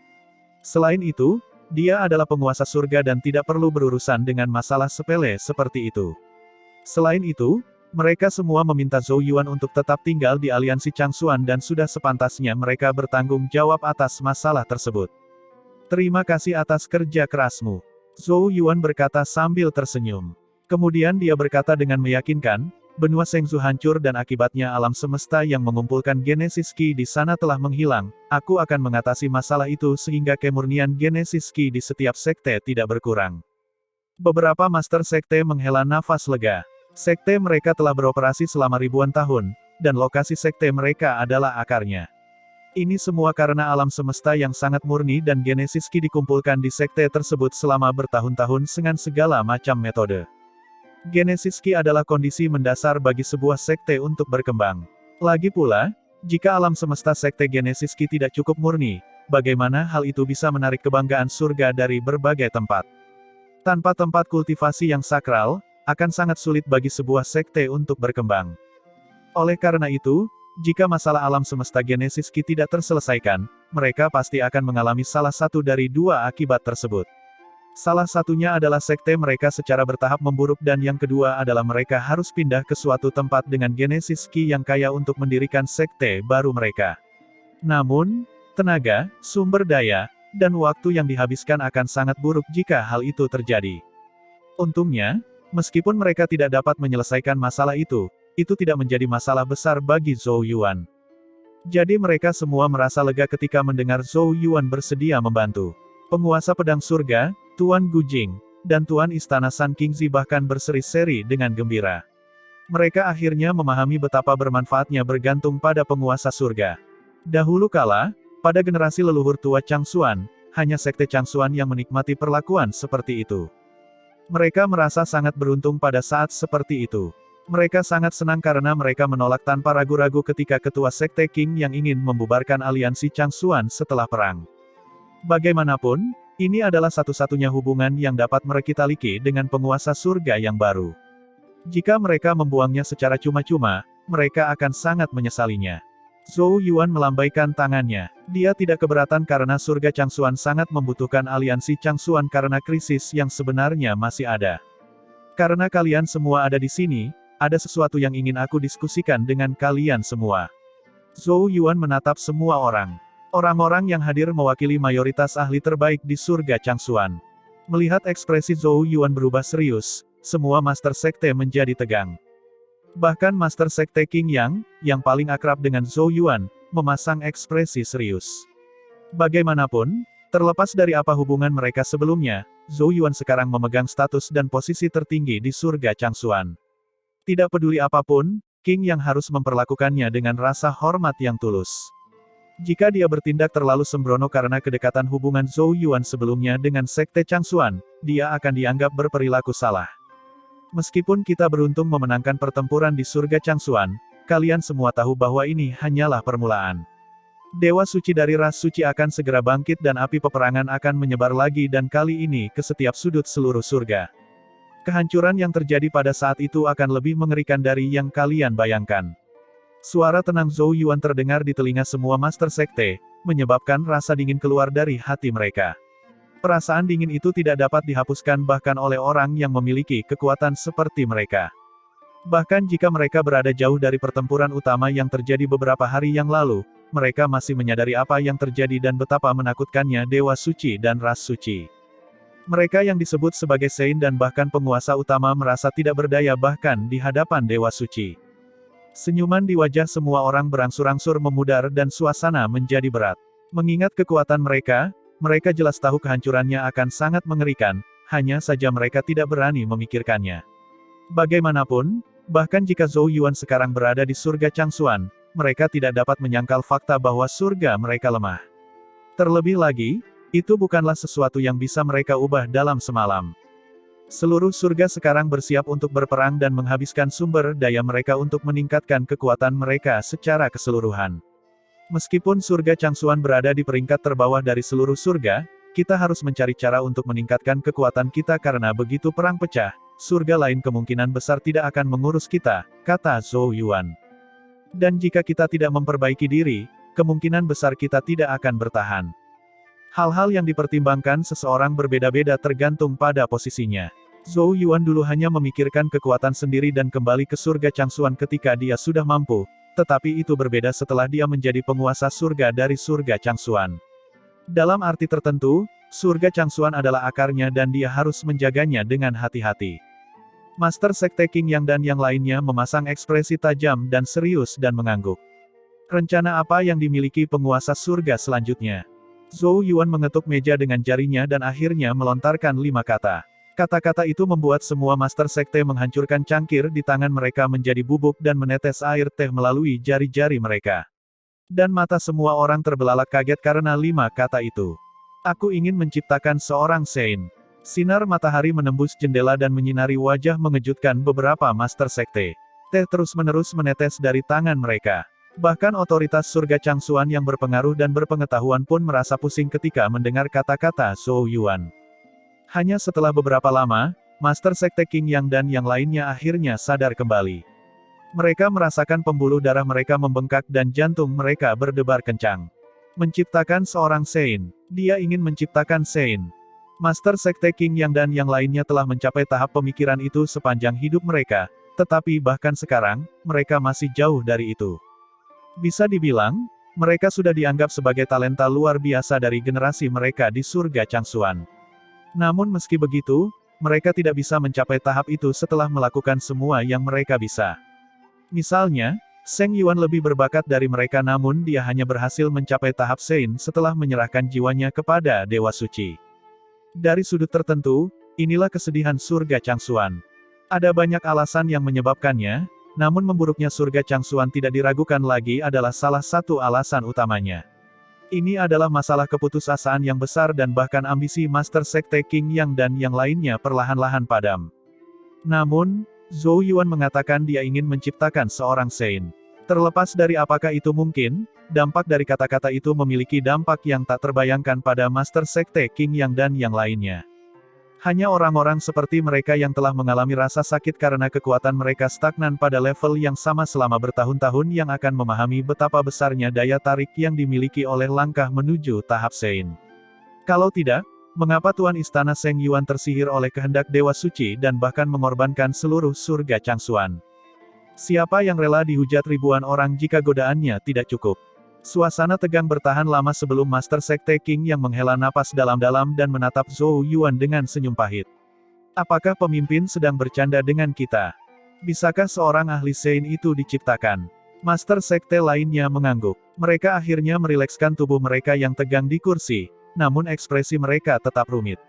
Selain itu, dia adalah penguasa surga dan tidak perlu berurusan dengan masalah sepele seperti itu. Selain itu, mereka semua meminta Zhou Yuan untuk tetap tinggal di aliansi Changxuan dan sudah sepantasnya mereka bertanggung jawab atas masalah tersebut. Terima kasih atas kerja kerasmu. Zhou Yuan berkata sambil tersenyum. Kemudian dia berkata dengan meyakinkan, benua Shengzhou hancur dan akibatnya alam semesta yang mengumpulkan Genesis Qi di sana telah menghilang. Aku akan mengatasi masalah itu sehingga kemurnian Genesis Qi di setiap sekte tidak berkurang. Beberapa Master Sekte menghela nafas lega. Sekte mereka telah beroperasi selama ribuan tahun, dan lokasi sekte mereka adalah akarnya. Ini semua karena alam semesta yang sangat murni dan Genesis Qi dikumpulkan di sekte tersebut selama bertahun-tahun dengan segala macam metode. Genesis Qi adalah kondisi mendasar bagi sebuah sekte untuk berkembang. Lagi pula, jika alam semesta sekte Genesis Qi tidak cukup murni, bagaimana hal itu bisa menarik kebanggaan surga dari berbagai tempat? Tanpa tempat kultivasi yang sakral, akan sangat sulit bagi sebuah sekte untuk berkembang. Oleh karena itu, jika masalah alam semesta Genesis Qi tidak terselesaikan, mereka pasti akan mengalami salah satu dari dua akibat tersebut. Salah satunya adalah sekte mereka secara bertahap memburuk dan yang kedua adalah mereka harus pindah ke suatu tempat dengan Genesis Qi yang kaya untuk mendirikan sekte baru mereka. Namun, tenaga, sumber daya, dan waktu yang dihabiskan akan sangat buruk jika hal itu terjadi. Untungnya, meskipun mereka tidak dapat menyelesaikan masalah itu tidak menjadi masalah besar bagi Zhou Yuan. Jadi mereka semua merasa lega ketika mendengar Zhou Yuan bersedia membantu. Penguasa pedang surga, Tuan Gu Jing, dan Tuan Istana Sun Qingzi bahkan berseri-seri dengan gembira. Mereka akhirnya memahami betapa bermanfaatnya bergantung pada penguasa surga. Dahulu kala, pada generasi leluhur tua Changxuan, hanya sekte Changxuan yang menikmati perlakuan seperti itu. Mereka merasa sangat beruntung pada saat seperti itu. Mereka sangat senang karena mereka menolak tanpa ragu-ragu ketika ketua sekte Qing yang ingin membubarkan aliansi Changxuan setelah perang. Bagaimanapun, ini adalah satu-satunya hubungan yang dapat merekita Li Qi dengan penguasa surga yang baru. Jika mereka membuangnya secara cuma-cuma, mereka akan sangat menyesalinya. Zhou Yuan melambaikan tangannya. Dia tidak keberatan karena surga Changsuan sangat membutuhkan aliansi Changsuan karena krisis yang sebenarnya masih ada. Karena kalian semua ada di sini, ada sesuatu yang ingin aku diskusikan dengan kalian semua. Zhou Yuan menatap semua orang. Orang-orang yang hadir mewakili mayoritas ahli terbaik di surga Changsuan. Melihat ekspresi Zhou Yuan berubah serius, semua Master Sekte menjadi tegang. Bahkan Master Sekte Qing yang paling akrab dengan Zhou Yuan, memasang ekspresi serius. Bagaimanapun, terlepas dari apa hubungan mereka sebelumnya, Zhou Yuan sekarang memegang status dan posisi tertinggi di surga Changsuan. Tidak peduli apapun, Qing yang harus memperlakukannya dengan rasa hormat yang tulus. Jika dia bertindak terlalu sembrono karena kedekatan hubungan Zhou Yuan sebelumnya dengan Sekte Changsuan, dia akan dianggap berperilaku salah. Meskipun kita beruntung memenangkan pertempuran di surga Changsuan, kalian semua tahu bahwa ini hanyalah permulaan. Dewa suci dari ras suci akan segera bangkit dan api peperangan akan menyebar lagi dan kali ini ke setiap sudut seluruh surga. Kehancuran yang terjadi pada saat itu akan lebih mengerikan dari yang kalian bayangkan. Suara tenang Zhou Yuan terdengar di telinga semua Master Sekte, menyebabkan rasa dingin keluar dari hati mereka. Perasaan dingin itu tidak dapat dihapuskan bahkan oleh orang yang memiliki kekuatan seperti mereka. Bahkan jika mereka berada jauh dari pertempuran utama yang terjadi beberapa hari yang lalu, mereka masih menyadari apa yang terjadi dan betapa menakutkannya Dewa Suci dan Ras Suci. Mereka yang disebut sebagai Sein dan bahkan penguasa utama merasa tidak berdaya bahkan di hadapan Dewa Suci. Senyuman di wajah semua orang berangsur-angsur memudar dan suasana menjadi berat. Mengingat kekuatan mereka, mereka jelas tahu kehancurannya akan sangat mengerikan, hanya saja mereka tidak berani memikirkannya. Bagaimanapun, bahkan jika Zhou Yuan sekarang berada di surga Changsuan, mereka tidak dapat menyangkal fakta bahwa surga mereka lemah. Terlebih lagi, itu bukanlah sesuatu yang bisa mereka ubah dalam semalam. Seluruh surga sekarang bersiap untuk berperang dan menghabiskan sumber daya mereka untuk meningkatkan kekuatan mereka secara keseluruhan. Meskipun surga Changsuan berada di peringkat terbawah dari seluruh surga, kita harus mencari cara untuk meningkatkan kekuatan kita karena begitu perang pecah, surga lain kemungkinan besar tidak akan mengurus kita, kata Zhou Yuan. Dan jika kita tidak memperbaiki diri, kemungkinan besar kita tidak akan bertahan. Hal-hal yang dipertimbangkan seseorang berbeda-beda tergantung pada posisinya. Zhou Yuan dulu hanya memikirkan kekuatan sendiri dan kembali ke surga Changsuan ketika dia sudah mampu, tetapi itu berbeda setelah dia menjadi penguasa surga dari surga Changsuan. Dalam arti tertentu, surga Changsuan adalah akarnya dan dia harus menjaganya dengan hati-hati. Master Sekte Qing dan yang lainnya memasang ekspresi tajam dan serius dan mengangguk. Rencana apa yang dimiliki penguasa surga selanjutnya? Zhou Yuan mengetuk meja dengan jarinya dan akhirnya melontarkan 5 kata. Kata-kata itu membuat semua Master Sekte menghancurkan cangkir di tangan mereka menjadi bubuk dan menetes air teh melalui jari-jari mereka. Dan mata semua orang terbelalak kaget karena 5 kata itu. Aku ingin menciptakan seorang Sein. Sinar matahari menembus jendela dan menyinari wajah mengejutkan beberapa Master Sekte. Teh terus-menerus menetes dari tangan mereka. Bahkan otoritas surga Changsuan yang berpengaruh dan berpengetahuan pun merasa pusing ketika mendengar kata-kata Zhou Yuan. Hanya setelah beberapa lama, Master Sekte Qing dan yang lainnya akhirnya sadar kembali. Mereka merasakan pembuluh darah mereka membengkak dan jantung mereka berdebar kencang. Menciptakan seorang Sein. Dia ingin menciptakan Sein. Master Sekte Qing dan yang lainnya telah mencapai tahap pemikiran itu sepanjang hidup mereka, tetapi bahkan sekarang, mereka masih jauh dari itu. Bisa dibilang, mereka sudah dianggap sebagai talenta luar biasa dari generasi mereka di surga Changsuan. Namun meski begitu, mereka tidak bisa mencapai tahap itu setelah melakukan semua yang mereka bisa. Misalnya, Zheng Yuan lebih berbakat dari mereka namun dia hanya berhasil mencapai tahap Sein setelah menyerahkan jiwanya kepada Dewa Suci. Dari sudut tertentu, inilah kesedihan surga Changsuan. Ada banyak alasan yang menyebabkannya, namun memburuknya surga Changsuan tidak diragukan lagi adalah salah satu alasan utamanya. Ini adalah masalah keputusasaan yang besar dan bahkan ambisi Master Sekte Qing dan yang lainnya perlahan-lahan padam. Namun, Zhou Yuan mengatakan dia ingin menciptakan seorang Sein. Terlepas dari apakah itu mungkin, dampak dari kata-kata itu memiliki dampak yang tak terbayangkan pada Master Sekte Qing dan yang lainnya. Hanya orang-orang seperti mereka yang telah mengalami rasa sakit karena kekuatan mereka stagnan pada level yang sama selama bertahun-tahun yang akan memahami betapa besarnya daya tarik yang dimiliki oleh langkah menuju tahap Sein. Kalau tidak, mengapa Tuan Istana Seng Yuan tersihir oleh kehendak Dewa Suci dan bahkan mengorbankan seluruh surga Changsuan? Siapa yang rela dihujat ribuan orang jika godaannya tidak cukup? Suasana tegang bertahan lama sebelum Master Sekte King yang menghela napas dalam-dalam dan menatap Zhou Yuan dengan senyum pahit. Apakah pemimpin sedang bercanda dengan kita? Bisakah seorang ahli Sein itu diciptakan? Master Sekte lainnya mengangguk. Mereka akhirnya merilekskan tubuh mereka yang tegang di kursi, namun ekspresi mereka tetap rumit.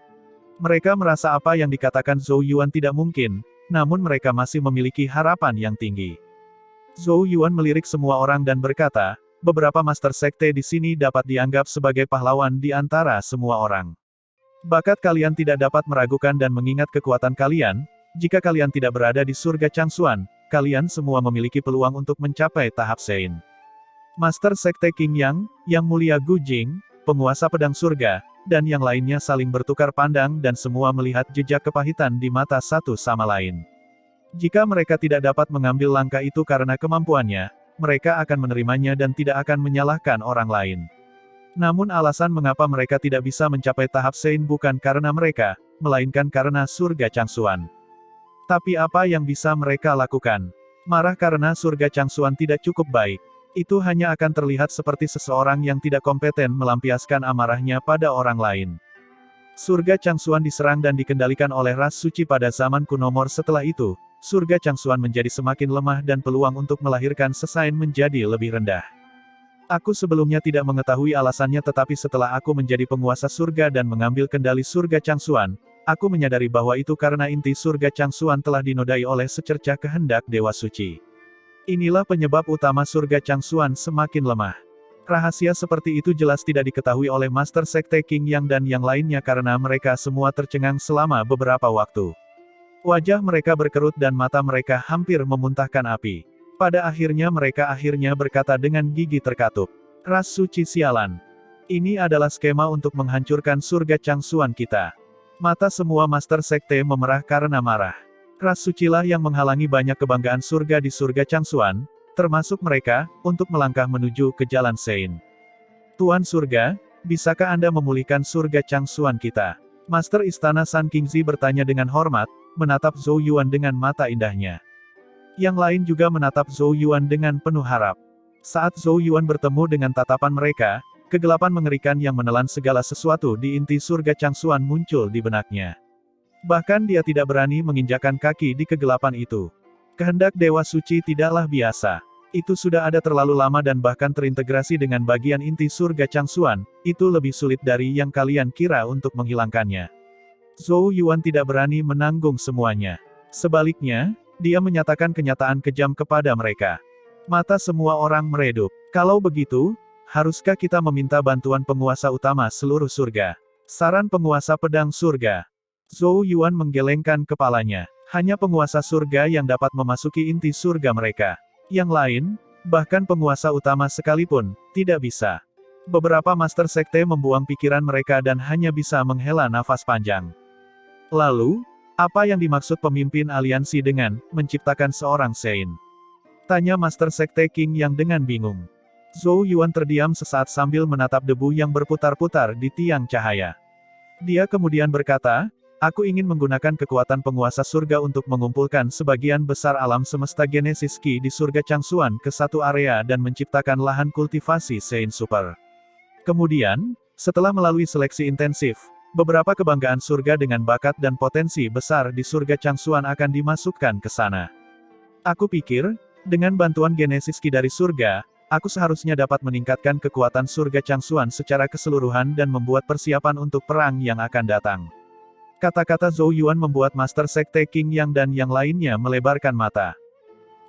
Mereka merasa apa yang dikatakan Zhou Yuan tidak mungkin, namun mereka masih memiliki harapan yang tinggi. Zhou Yuan melirik semua orang dan berkata, beberapa Master Sekte di sini dapat dianggap sebagai pahlawan di antara semua orang. Bakat kalian tidak dapat meragukan dan mengingat kekuatan kalian, jika kalian tidak berada di surga Changsuan, kalian semua memiliki peluang untuk mencapai tahap Sein. Master Sekte King Yang Mulia Gu Jing, penguasa pedang surga, dan yang lainnya saling bertukar pandang dan semua melihat jejak kepahitan di mata satu sama lain. Jika mereka tidak dapat mengambil langkah itu karena kemampuannya, mereka akan menerimanya dan tidak akan menyalahkan orang lain. Namun alasan mengapa mereka tidak bisa mencapai tahap Sein bukan karena mereka, melainkan karena surga Changsuan. Tapi apa yang bisa mereka lakukan? Marah karena surga Changsuan tidak cukup baik. Itu hanya akan terlihat seperti seseorang yang tidak kompeten melampiaskan amarahnya pada orang lain. Surga Changsuan diserang dan dikendalikan oleh ras suci pada zaman kuno Mor. Setelah itu, surga Changsuan menjadi semakin lemah dan peluang untuk melahirkan Sesain menjadi lebih rendah. Aku sebelumnya tidak mengetahui alasannya tetapi setelah aku menjadi penguasa surga dan mengambil kendali surga Changsuan, aku menyadari bahwa itu karena inti surga Changsuan telah dinodai oleh secercah kehendak Dewa Suci. Inilah penyebab utama surga Changsuan semakin lemah. Rahasia seperti itu jelas tidak diketahui oleh Master Sekte King Yang dan yang lainnya karena mereka semua tercengang selama beberapa waktu. Wajah mereka berkerut dan mata mereka hampir memuntahkan api. Pada akhirnya mereka berkata dengan gigi terkatup. Ras suci sialan. Ini adalah skema untuk menghancurkan surga Changsuan kita. Mata semua Master Sekte memerah karena marah. Ras sucilah yang menghalangi banyak kebanggaan surga di surga Changsuan, termasuk mereka, untuk melangkah menuju ke jalan Sein. Tuan Surga, bisakah Anda memulihkan surga Changsuan kita? Master Istana Sun Kingzi bertanya dengan hormat, menatap Zhou Yuan dengan mata indahnya. Yang lain juga menatap Zhou Yuan dengan penuh harap. Saat Zhou Yuan bertemu dengan tatapan mereka, kegelapan mengerikan yang menelan segala sesuatu di inti surga Changsuan muncul di benaknya. Bahkan dia tidak berani menginjakkan kaki di kegelapan itu. Kehendak Dewa Suci tidaklah biasa. Itu sudah ada terlalu lama dan bahkan terintegrasi dengan bagian inti surga Changsuan, itu lebih sulit dari yang kalian kira untuk menghilangkannya. Zhou Yuan tidak berani menanggung semuanya. Sebaliknya, dia menyatakan kenyataan kejam kepada mereka. Mata semua orang meredup. Kalau begitu, haruskah kita meminta bantuan penguasa utama seluruh surga? Saran penguasa pedang surga. Zhou Yuan menggelengkan kepalanya. Hanya penguasa surga yang dapat memasuki inti surga mereka. Yang lain, bahkan penguasa utama sekalipun, tidak bisa. Beberapa Master Sekte membuang pikiran mereka dan hanya bisa menghela nafas panjang. Lalu, apa yang dimaksud pemimpin aliansi dengan menciptakan seorang Sein? Tanya Master Sekte King yang dengan bingung. Zhou Yuan terdiam sesaat sambil menatap debu yang berputar-putar di tiang cahaya. Dia kemudian berkata, aku ingin menggunakan kekuatan penguasa surga untuk mengumpulkan sebagian besar alam semesta Genesis Ki di surga Changsuan ke satu area dan menciptakan lahan kultivasi Sein Super. Kemudian, setelah melalui seleksi intensif, beberapa kebanggaan surga dengan bakat dan potensi besar di surga Changsuan akan dimasukkan ke sana. Aku pikir, dengan bantuan Genesis Ki dari surga, aku seharusnya dapat meningkatkan kekuatan surga Changsuan secara keseluruhan dan membuat persiapan untuk perang yang akan datang. Kata-kata Zhou Yuan membuat Master Sekte King Yang dan yang lainnya melebarkan mata.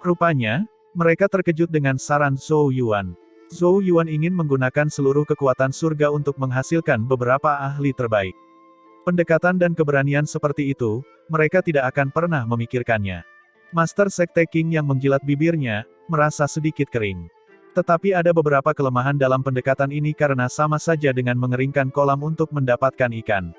Rupanya, mereka terkejut dengan saran Zhou Yuan. Zhou Yuan ingin menggunakan seluruh kekuatan surga untuk menghasilkan beberapa ahli terbaik. Pendekatan dan keberanian seperti itu, mereka tidak akan pernah memikirkannya. Master Sekte King yang menjilat bibirnya, merasa sedikit kering. Tetapi ada beberapa kelemahan dalam pendekatan ini karena sama saja dengan mengeringkan kolam untuk mendapatkan ikan.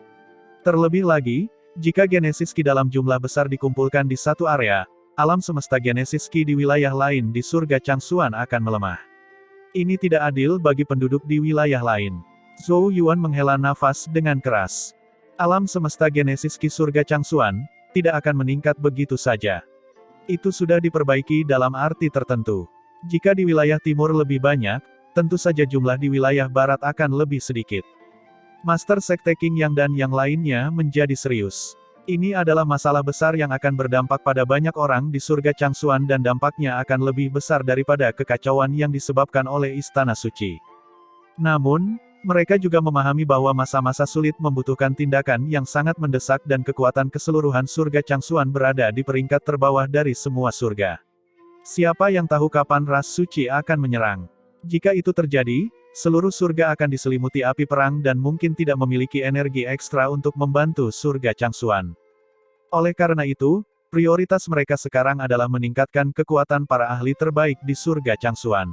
Terlebih lagi, Jika Genesis Ki dalam jumlah besar dikumpulkan di satu area, alam semesta Genesis Ki di wilayah lain di surga Changsuan akan melemah. Ini tidak adil bagi penduduk di wilayah lain. Zhou Yuan menghela nafas dengan keras. Alam semesta Genesis Ki surga Changsuan tidak akan meningkat begitu saja. Itu sudah diperbaiki dalam arti tertentu. Jika di wilayah timur lebih banyak, tentu saja jumlah di wilayah barat akan lebih sedikit. Master Sekte King Yang dan yang lainnya menjadi serius. Ini adalah masalah besar yang akan berdampak pada banyak orang di surga Changsuan dan dampaknya akan lebih besar daripada kekacauan yang disebabkan oleh Istana Suci. Namun, mereka juga memahami bahwa masa-masa sulit membutuhkan tindakan yang sangat mendesak dan kekuatan keseluruhan surga Changsuan berada di peringkat terbawah dari semua surga. Siapa yang tahu kapan ras suci akan menyerang? Jika itu terjadi, seluruh surga akan diselimuti api perang dan mungkin tidak memiliki energi ekstra untuk membantu surga Changsuan. Oleh karena itu, prioritas mereka sekarang adalah meningkatkan kekuatan para ahli terbaik di surga Changsuan.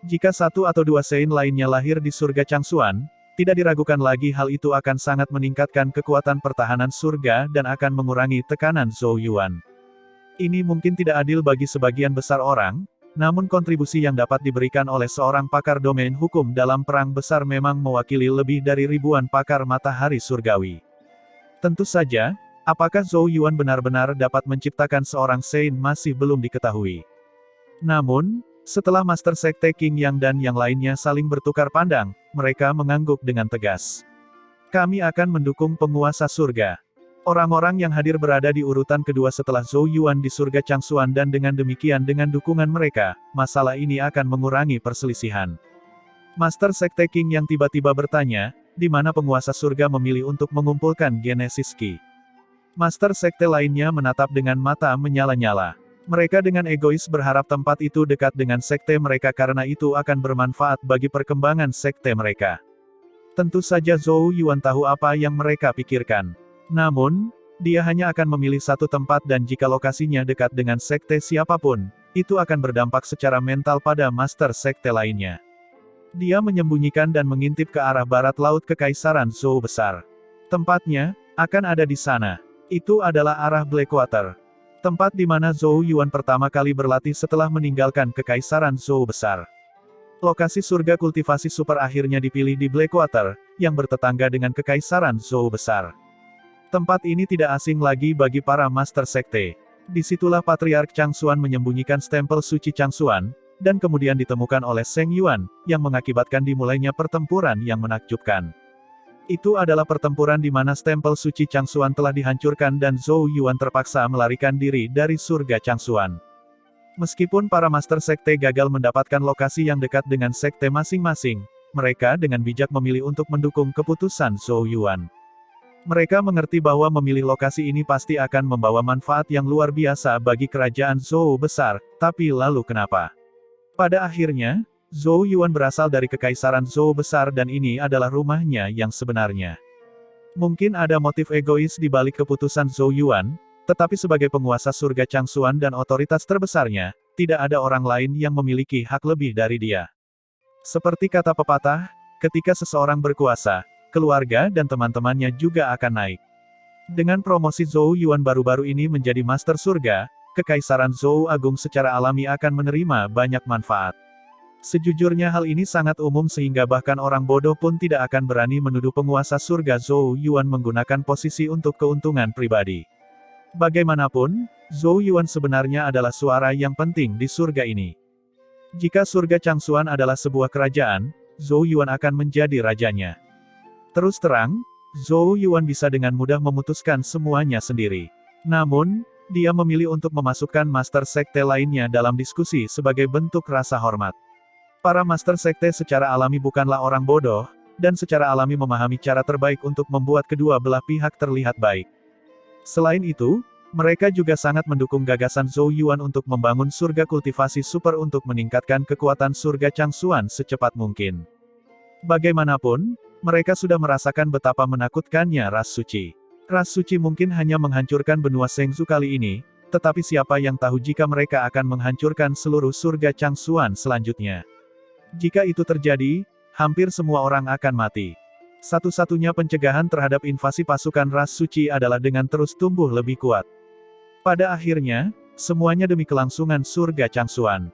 Jika satu atau dua Sein lainnya lahir di surga Changsuan, tidak diragukan lagi hal itu akan sangat meningkatkan kekuatan pertahanan surga dan akan mengurangi tekanan Zhou Yuan. Ini mungkin tidak adil bagi sebagian besar orang, namun kontribusi yang dapat diberikan oleh seorang pakar domain hukum dalam perang besar memang mewakili lebih dari ribuan pakar matahari surgawi. Tentu saja, apakah Zhou Yuan benar-benar dapat menciptakan seorang Sein masih belum diketahui. Namun, setelah Master Sekte King Yang dan yang lainnya saling bertukar pandang, mereka mengangguk dengan tegas. Kami akan mendukung penguasa surga. Orang-orang yang hadir berada di urutan kedua setelah Zhou Yuan di surga Changsuan dan dengan demikian dengan dukungan mereka, masalah ini akan mengurangi perselisihan. Master Sekte King yang tiba-tiba bertanya, di mana penguasa surga memilih untuk mengumpulkan Genesis Ki. Master Sekte lainnya menatap dengan mata menyala-nyala. Mereka dengan egois berharap tempat itu dekat dengan sekte mereka karena itu akan bermanfaat bagi perkembangan sekte mereka. Tentu saja Zhou Yuan tahu apa yang mereka pikirkan. Namun, dia hanya akan memilih satu tempat dan jika lokasinya dekat dengan sekte siapapun, itu akan berdampak secara mental pada master sekte lainnya. Dia menyembunyikan dan mengintip ke arah barat laut kekaisaran Zhou besar. Tempatnya akan ada di sana. Itu adalah arah Blackwater. Tempat di mana Zhou Yuan pertama kali berlatih setelah meninggalkan kekaisaran Zhou besar. Lokasi surga kultivasi super akhirnya dipilih di Blackwater, yang bertetangga dengan kekaisaran Zhou besar. Tempat ini tidak asing lagi bagi para master sekte. Disitulah Patriark Changsuan menyembunyikan stempel suci Changsuan, dan kemudian ditemukan oleh Zheng Yuan, yang mengakibatkan dimulainya pertempuran yang menakjubkan. Itu adalah pertempuran di mana stempel suci Changsuan telah dihancurkan dan Zhou Yuan terpaksa melarikan diri dari surga Changsuan. Meskipun para master sekte gagal mendapatkan lokasi yang dekat dengan sekte masing-masing, mereka dengan bijak memilih untuk mendukung keputusan Zhou Yuan. Mereka mengerti bahwa memilih lokasi ini pasti akan membawa manfaat yang luar biasa bagi kerajaan Zhou besar, tapi lalu kenapa? Pada akhirnya, Zhou Yuan berasal dari kekaisaran Zhou besar dan ini adalah rumahnya yang sebenarnya. Mungkin ada motif egois di balik keputusan Zhou Yuan, tetapi sebagai penguasa surga Changsuan dan otoritas terbesarnya, tidak ada orang lain yang memiliki hak lebih dari dia. Seperti kata pepatah, ketika seseorang berkuasa, keluarga dan teman-temannya juga akan naik. Dengan promosi Zhou Yuan baru-baru ini menjadi Master Surga, Kekaisaran Zhou Agung secara alami akan menerima banyak manfaat. Sejujurnya hal ini sangat umum sehingga bahkan orang bodoh pun tidak akan berani menuduh penguasa surga Zhou Yuan menggunakan posisi untuk keuntungan pribadi. Bagaimanapun, Zhou Yuan sebenarnya adalah suara yang penting di surga ini. Jika surga Changsuan adalah sebuah kerajaan, Zhou Yuan akan menjadi rajanya. Terus terang, Zhou Yuan bisa dengan mudah memutuskan semuanya sendiri. Namun, dia memilih untuk memasukkan master sekte lainnya dalam diskusi sebagai bentuk rasa hormat. Para master sekte secara alami bukanlah orang bodoh, dan secara alami memahami cara terbaik untuk membuat kedua belah pihak terlihat baik. Selain itu, mereka juga sangat mendukung gagasan Zhou Yuan untuk membangun surga kultivasi super untuk meningkatkan kekuatan surga Changsuan secepat mungkin. Bagaimanapun, mereka sudah merasakan betapa menakutkannya ras suci. Ras suci mungkin hanya menghancurkan benua Shengzu kali ini, tetapi siapa yang tahu jika mereka akan menghancurkan seluruh surga Changsuan selanjutnya. Jika itu terjadi, hampir semua orang akan mati. Satu-satunya pencegahan terhadap invasi pasukan ras suci adalah dengan terus tumbuh lebih kuat. Pada akhirnya, semuanya demi kelangsungan surga Changsuan.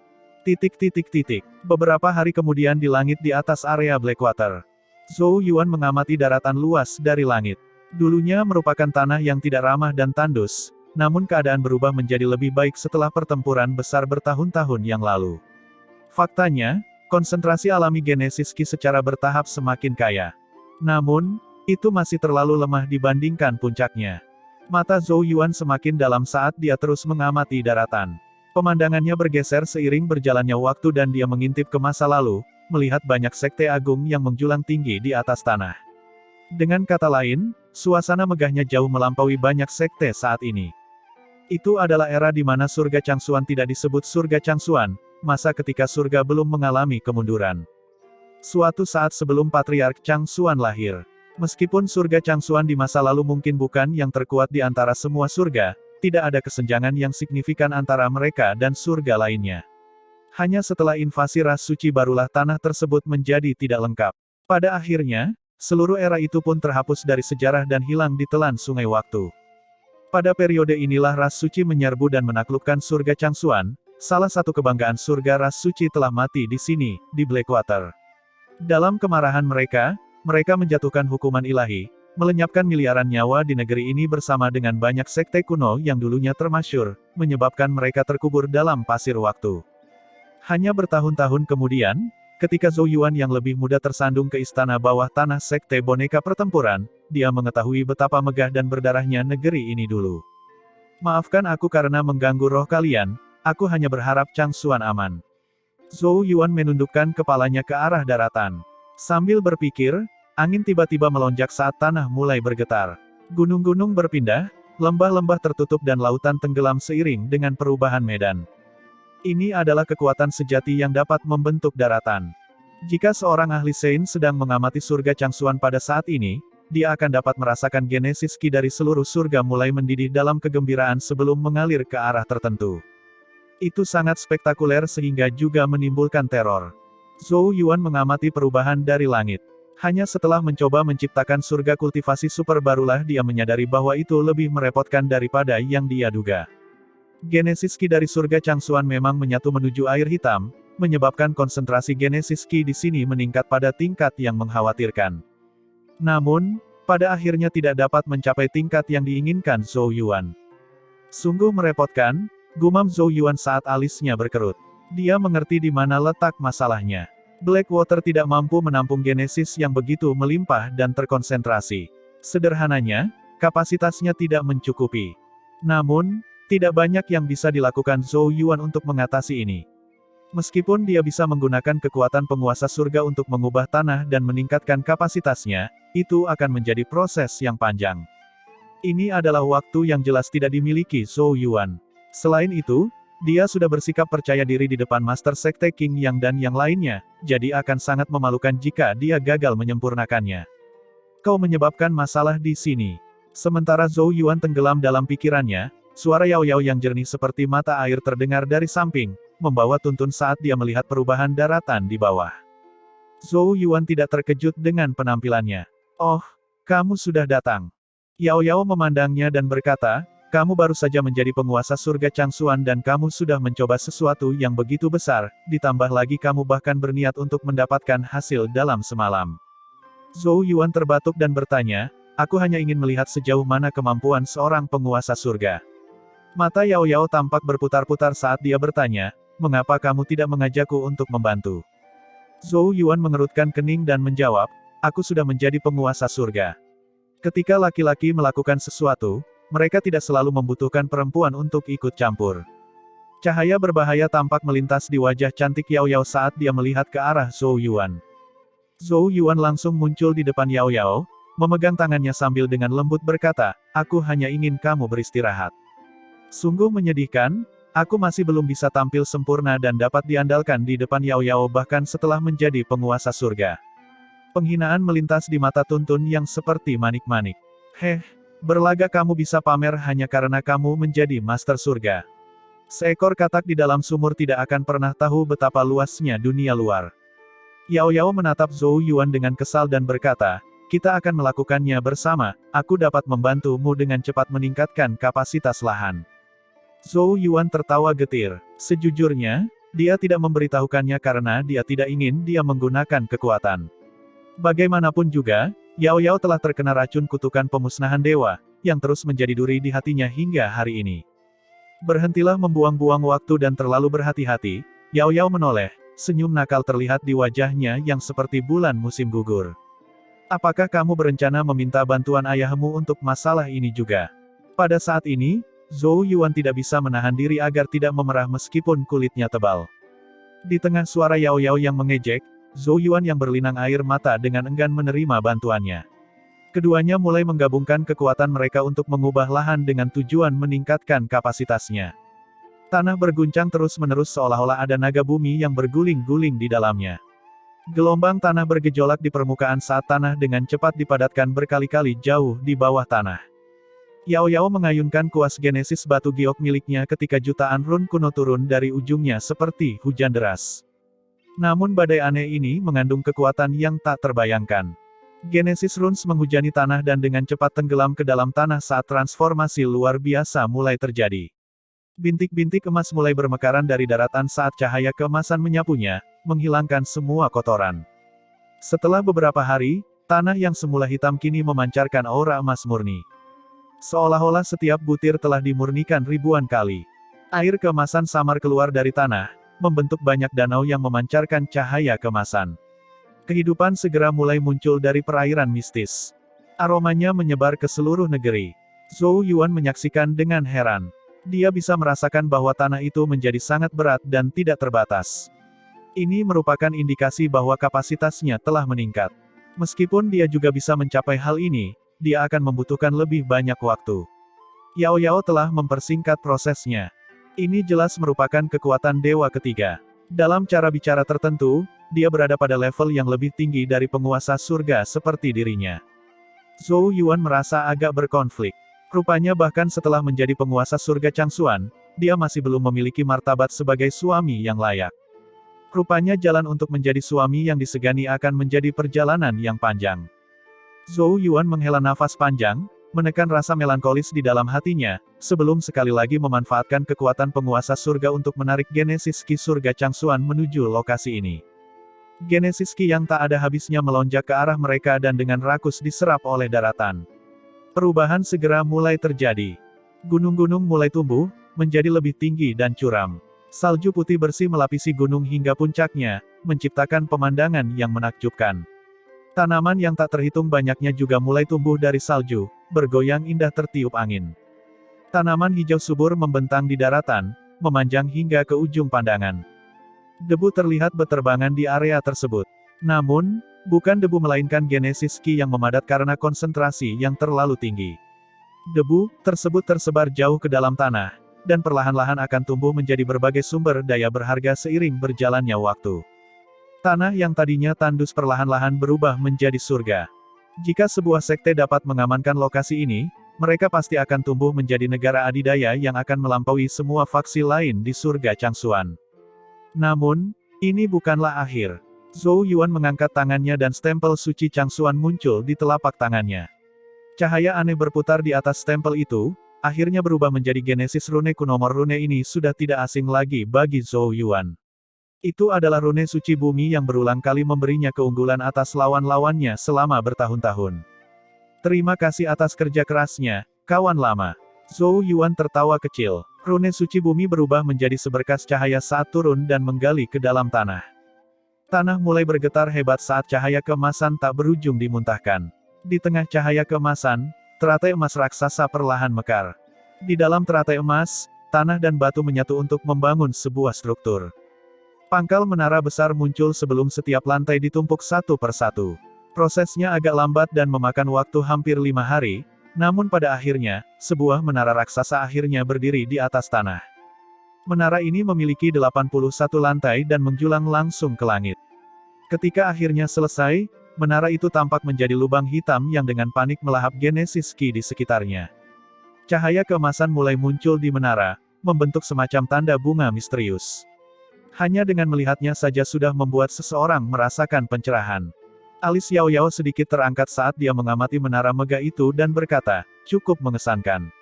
Beberapa hari kemudian di langit di atas area Blackwater, Zhou Yuan mengamati daratan luas dari langit. Dulunya merupakan tanah yang tidak ramah dan tandus, namun keadaan berubah menjadi lebih baik setelah pertempuran besar bertahun-tahun yang lalu. Faktanya, konsentrasi alami Genesis Ki secara bertahap semakin kaya. Namun, itu masih terlalu lemah dibandingkan puncaknya. Mata Zhou Yuan semakin dalam saat dia terus mengamati daratan. Pemandangannya bergeser seiring berjalannya waktu dan dia mengintip ke masa lalu, melihat banyak sekte agung yang menjulang tinggi di atas tanah. Dengan kata lain, suasana megahnya jauh melampaui banyak sekte saat ini. Itu adalah era di mana surga Changsuan tidak disebut surga Changsuan, masa ketika surga belum mengalami kemunduran. Suatu saat sebelum Patriark Changsuan lahir. Meskipun surga Changsuan di masa lalu mungkin bukan yang terkuat di antara semua surga, tidak ada kesenjangan yang signifikan antara mereka dan surga lainnya. Hanya setelah invasi ras suci barulah tanah tersebut menjadi tidak lengkap. Pada akhirnya, seluruh era itu pun terhapus dari sejarah dan hilang ditelan sungai waktu. Pada periode inilah ras suci menyerbu dan menaklukkan surga Changsuan. Salah satu kebanggaan surga ras suci telah mati di sini, di Blackwater. Dalam kemarahan mereka menjatuhkan hukuman ilahi, melenyapkan miliaran nyawa di negeri ini bersama dengan banyak sekte kuno yang dulunya termasyhur, menyebabkan mereka terkubur dalam pasir waktu. Hanya bertahun-tahun kemudian, ketika Zhou Yuan yang lebih muda tersandung ke istana bawah tanah sekte boneka pertempuran, dia mengetahui betapa megah dan berdarahnya negeri ini dulu. Maafkan aku karena mengganggu roh kalian, aku hanya berharap Changsuan aman. Zhou Yuan menundukkan kepalanya ke arah daratan. Sambil berpikir, angin tiba-tiba melonjak saat tanah mulai bergetar. Gunung-gunung berpindah, lembah-lembah tertutup dan lautan tenggelam seiring dengan perubahan medan. Ini adalah kekuatan sejati yang dapat membentuk daratan. Jika seorang ahli Sein sedang mengamati surga Changsuan pada saat ini, dia akan dapat merasakan Genesis Ki dari seluruh surga mulai mendidih dalam kegembiraan sebelum mengalir ke arah tertentu. Itu sangat spektakuler sehingga juga menimbulkan teror. Zhou Yuan mengamati perubahan dari langit. Hanya setelah mencoba menciptakan surga kultivasi super barulah dia menyadari bahwa itu lebih merepotkan daripada yang dia duga. Genesis Ki dari surga Changsuan memang menyatu menuju air hitam, menyebabkan konsentrasi Genesis Ki di sini meningkat pada tingkat yang mengkhawatirkan. Namun, pada akhirnya tidak dapat mencapai tingkat yang diinginkan Zhou Yuan. Sungguh merepotkan, gumam Zhou Yuan saat alisnya berkerut. Dia mengerti di mana letak masalahnya. Blackwater tidak mampu menampung Genesis yang begitu melimpah dan terkonsentrasi. Sederhananya, kapasitasnya tidak mencukupi. Namun, tidak banyak yang bisa dilakukan Zhou Yuan untuk mengatasi ini. Meskipun dia bisa menggunakan kekuatan penguasa surga untuk mengubah tanah dan meningkatkan kapasitasnya, itu akan menjadi proses yang panjang. Ini adalah waktu yang jelas tidak dimiliki Zhou Yuan. Selain itu, dia sudah bersikap percaya diri di depan Master Sekte King Yang dan yang lainnya, jadi akan sangat memalukan jika dia gagal menyempurnakannya. Kau menyebabkan masalah di sini. Sementara Zhou Yuan tenggelam dalam pikirannya, suara Yao Yao yang jernih seperti mata air terdengar dari samping, membawa tuntun saat dia melihat perubahan daratan di bawah. Zhou Yuan tidak terkejut dengan penampilannya. Oh, kamu sudah datang. Yao Yao memandangnya dan berkata, kamu baru saja menjadi penguasa surga Changsuan dan kamu sudah mencoba sesuatu yang begitu besar, ditambah lagi kamu bahkan berniat untuk mendapatkan hasil dalam semalam. Zhou Yuan terbatuk dan bertanya, aku hanya ingin melihat sejauh mana kemampuan seorang penguasa surga. Mata Yao Yao tampak berputar-putar saat dia bertanya, mengapa kamu tidak mengajakku untuk membantu? Zhou Yuan mengerutkan kening dan menjawab, aku sudah menjadi penguasa surga. Ketika laki-laki melakukan sesuatu, mereka tidak selalu membutuhkan perempuan untuk ikut campur. Cahaya berbahaya tampak melintas di wajah cantik Yao Yao saat dia melihat ke arah Zhou Yuan. Zhou Yuan langsung muncul di depan Yao Yao, memegang tangannya sambil dengan lembut berkata, aku hanya ingin kamu beristirahat. Sungguh menyedihkan, aku masih belum bisa tampil sempurna dan dapat diandalkan di depan Yao Yao bahkan setelah menjadi penguasa surga. Penghinaan melintas di mata tuntun yang seperti manik-manik. Berlagak kamu bisa pamer hanya karena kamu menjadi master surga. Seekor katak di dalam sumur tidak akan pernah tahu betapa luasnya dunia luar. Yao Yao menatap Zhou Yuan dengan kesal dan berkata, Kita akan melakukannya bersama, aku dapat membantumu dengan cepat meningkatkan kapasitas lahan. Zhou Yuan tertawa getir. Sejujurnya, dia tidak memberitahukannya karena dia tidak ingin dia menggunakan kekuatan. Bagaimanapun juga, Yao Yao telah terkena racun kutukan pemusnahan dewa, yang terus menjadi duri di hatinya hingga hari ini. Berhentilah membuang-buang waktu dan terlalu berhati-hati, Yao Yao menoleh, senyum nakal terlihat di wajahnya yang seperti bulan musim gugur. Apakah kamu berencana meminta bantuan ayahmu untuk masalah ini juga? Pada saat ini, Zhou Yuan tidak bisa menahan diri agar tidak memerah meskipun kulitnya tebal. Di tengah suara Yao Yao yang mengejek, Zhou Yuan yang berlinang air mata dengan enggan menerima bantuannya. Keduanya mulai menggabungkan kekuatan mereka untuk mengubah lahan dengan tujuan meningkatkan kapasitasnya. Tanah berguncang terus-menerus seolah-olah ada naga bumi yang berguling-guling di dalamnya. Gelombang tanah bergejolak di permukaan saat tanah dengan cepat dipadatkan berkali-kali jauh di bawah tanah. Yao Yao mengayunkan kuas genesis batu giok miliknya ketika jutaan run kuno turun dari ujungnya seperti hujan deras. Namun badai aneh ini mengandung kekuatan yang tak terbayangkan. Genesis runes menghujani tanah dan dengan cepat tenggelam ke dalam tanah saat transformasi luar biasa mulai terjadi. Bintik-bintik emas mulai bermekaran dari daratan saat cahaya keemasan menyapunya, menghilangkan semua kotoran. Setelah beberapa hari, tanah yang semula hitam kini memancarkan aura emas murni. Seolah-olah setiap butir telah dimurnikan ribuan kali. Air keemasan samar keluar dari tanah, membentuk banyak danau yang memancarkan cahaya keemasan. Kehidupan segera mulai muncul dari perairan mistis. Aromanya menyebar ke seluruh negeri. Zhou Yuan menyaksikan dengan heran. Dia bisa merasakan bahwa tanah itu menjadi sangat berat dan tidak terbatas. Ini merupakan indikasi bahwa kapasitasnya telah meningkat. Meskipun dia juga bisa mencapai hal ini, dia akan membutuhkan lebih banyak waktu. Yao Yao telah mempersingkat prosesnya. Ini jelas merupakan kekuatan dewa ketiga. Dalam cara bicara tertentu, dia berada pada level yang lebih tinggi dari penguasa surga seperti dirinya. Zhou Yuan merasa agak berkonflik. Rupanya bahkan setelah menjadi penguasa surga Changxuan, dia masih belum memiliki martabat sebagai suami yang layak. Rupanya jalan untuk menjadi suami yang disegani akan menjadi perjalanan yang panjang. Zhou Yuan menghela nafas panjang, menekan rasa melankolis di dalam hatinya, sebelum sekali lagi memanfaatkan kekuatan penguasa surga untuk menarik Genesis Ki surga Changxuan menuju lokasi ini. Genesis Ki yang tak ada habisnya melonjak ke arah mereka dan dengan rakus diserap oleh daratan. Perubahan segera mulai terjadi. Gunung-gunung mulai tumbuh, menjadi lebih tinggi dan curam. Salju putih bersih melapisi gunung hingga puncaknya, menciptakan pemandangan yang menakjubkan. Tanaman yang tak terhitung banyaknya juga mulai tumbuh dari salju, bergoyang indah tertiup angin. Tanaman hijau subur membentang di daratan, memanjang hingga ke ujung pandangan. Debu terlihat berterbangan di area tersebut. Namun, bukan debu melainkan Genesis Ki yang memadat karena konsentrasi yang terlalu tinggi. Debu tersebut tersebar jauh ke dalam tanah, dan perlahan-lahan akan tumbuh menjadi berbagai sumber daya berharga seiring berjalannya waktu. Tanah yang tadinya tandus perlahan-lahan berubah menjadi surga. Jika sebuah sekte dapat mengamankan lokasi ini, mereka pasti akan tumbuh menjadi negara adidaya yang akan melampaui semua faksi lain di surga Changxuan. Namun, ini bukanlah akhir. Zhou Yuan mengangkat tangannya dan stempel suci Changxuan muncul di telapak tangannya. Cahaya aneh berputar di atas stempel itu, akhirnya berubah menjadi Genesis rune kunomor rune ini sudah tidak asing lagi bagi Zhou Yuan. Itu adalah rune suci bumi yang berulang kali memberinya keunggulan atas lawan-lawannya selama bertahun-tahun. Terima kasih atas kerja kerasnya, kawan lama. Zhou Yuan tertawa kecil. Rune suci bumi berubah menjadi seberkas cahaya saat turun dan menggali ke dalam tanah. Tanah mulai bergetar hebat saat cahaya keemasan tak berujung dimuntahkan. Di tengah cahaya keemasan, teratai emas raksasa perlahan mekar. Di dalam teratai emas, tanah dan batu menyatu untuk membangun sebuah struktur. Pangkal menara besar muncul sebelum setiap lantai ditumpuk satu persatu. Prosesnya agak lambat dan memakan waktu hampir 5 hari, namun pada akhirnya, sebuah menara raksasa akhirnya berdiri di atas tanah. Menara ini memiliki 81 lantai dan menjulang langsung ke langit. Ketika akhirnya selesai, menara itu tampak menjadi lubang hitam yang dengan panik melahap Genesis Ki di sekitarnya. Cahaya keemasan mulai muncul di menara, membentuk semacam tanda bunga misterius. Hanya dengan melihatnya saja sudah membuat seseorang merasakan pencerahan. Alis Yao Yao sedikit terangkat saat dia mengamati menara megah itu dan berkata, cukup mengesankan.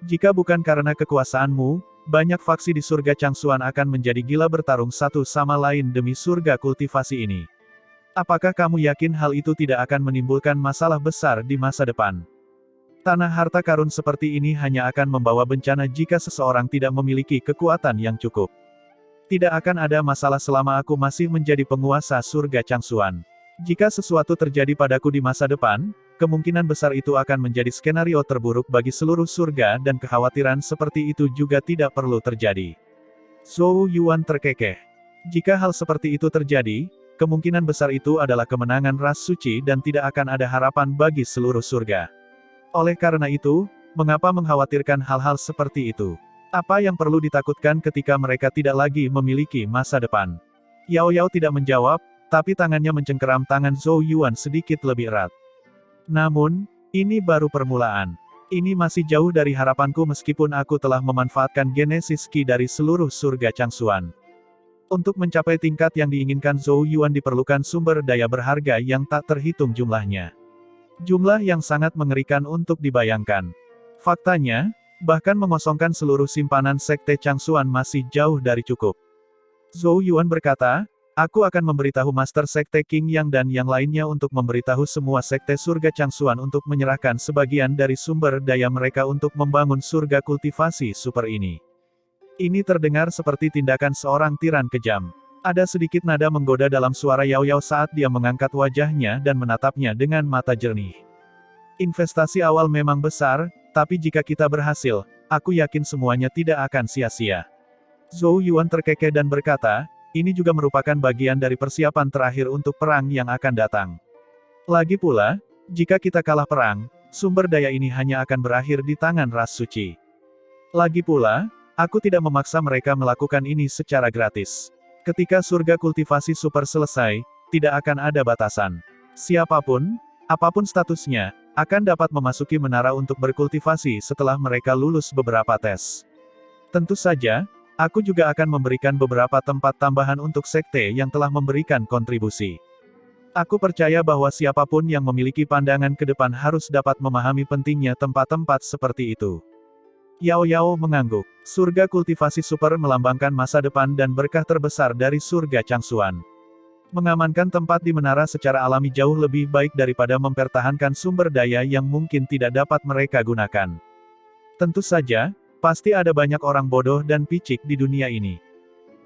Jika bukan karena kekuasaanmu, banyak faksi di surga Changsuan akan menjadi gila bertarung satu sama lain demi surga kultivasi ini. Apakah kamu yakin hal itu tidak akan menimbulkan masalah besar di masa depan? Tanah harta karun seperti ini hanya akan membawa bencana jika seseorang tidak memiliki kekuatan yang cukup. Tidak akan ada masalah selama aku masih menjadi penguasa surga Changsuan. Jika sesuatu terjadi padaku di masa depan, kemungkinan besar itu akan menjadi skenario terburuk bagi seluruh surga dan kekhawatiran seperti itu juga tidak perlu terjadi. Zhou Yuan terkekeh. Jika hal seperti itu terjadi, kemungkinan besar itu adalah kemenangan ras suci dan tidak akan ada harapan bagi seluruh surga. Oleh karena itu, mengapa mengkhawatirkan hal-hal seperti itu? Apa yang perlu ditakutkan ketika mereka tidak lagi memiliki masa depan? Yao Yao tidak menjawab, tapi tangannya mencengkeram tangan Zhou Yuan sedikit lebih erat. Namun, ini baru permulaan. Ini masih jauh dari harapanku meskipun aku telah memanfaatkan Genesis Ki dari seluruh surga Changsuan. Untuk mencapai tingkat yang diinginkan Zhou Yuan diperlukan sumber daya berharga yang tak terhitung jumlahnya. Jumlah yang sangat mengerikan untuk dibayangkan. Faktanya, bahkan mengosongkan seluruh simpanan sekte Changsuan masih jauh dari cukup. Zhou Yuan berkata, aku akan memberitahu Master Sekte King Yang dan yang lainnya untuk memberitahu semua sekte surga Changsuan untuk menyerahkan sebagian dari sumber daya mereka untuk membangun surga kultivasi super ini. Ini terdengar seperti tindakan seorang tiran kejam. Ada sedikit nada menggoda dalam suara Yao Yao saat dia mengangkat wajahnya dan menatapnya dengan mata jernih. Investasi awal memang besar, tapi jika kita berhasil, aku yakin semuanya tidak akan sia-sia. Zhou Yuan terkekeh dan berkata, ini juga merupakan bagian dari persiapan terakhir untuk perang yang akan datang. Lagi pula, jika kita kalah perang, sumber daya ini hanya akan berakhir di tangan ras suci. Lagi pula, aku tidak memaksa mereka melakukan ini secara gratis. Ketika surga kultivasi super selesai, tidak akan ada batasan. Siapapun, apapun statusnya, akan dapat memasuki menara untuk berkultivasi setelah mereka lulus beberapa tes. Tentu saja, aku juga akan memberikan beberapa tempat tambahan untuk sekte yang telah memberikan kontribusi. Aku percaya bahwa siapapun yang memiliki pandangan ke depan harus dapat memahami pentingnya tempat-tempat seperti itu. Yao Yao mengangguk. Surga kultivasi super melambangkan masa depan dan berkah terbesar dari surga Changsuan. Mengamankan tempat di menara secara alami jauh lebih baik daripada mempertahankan sumber daya yang mungkin tidak dapat mereka gunakan. Tentu saja, pasti ada banyak orang bodoh dan picik di dunia ini.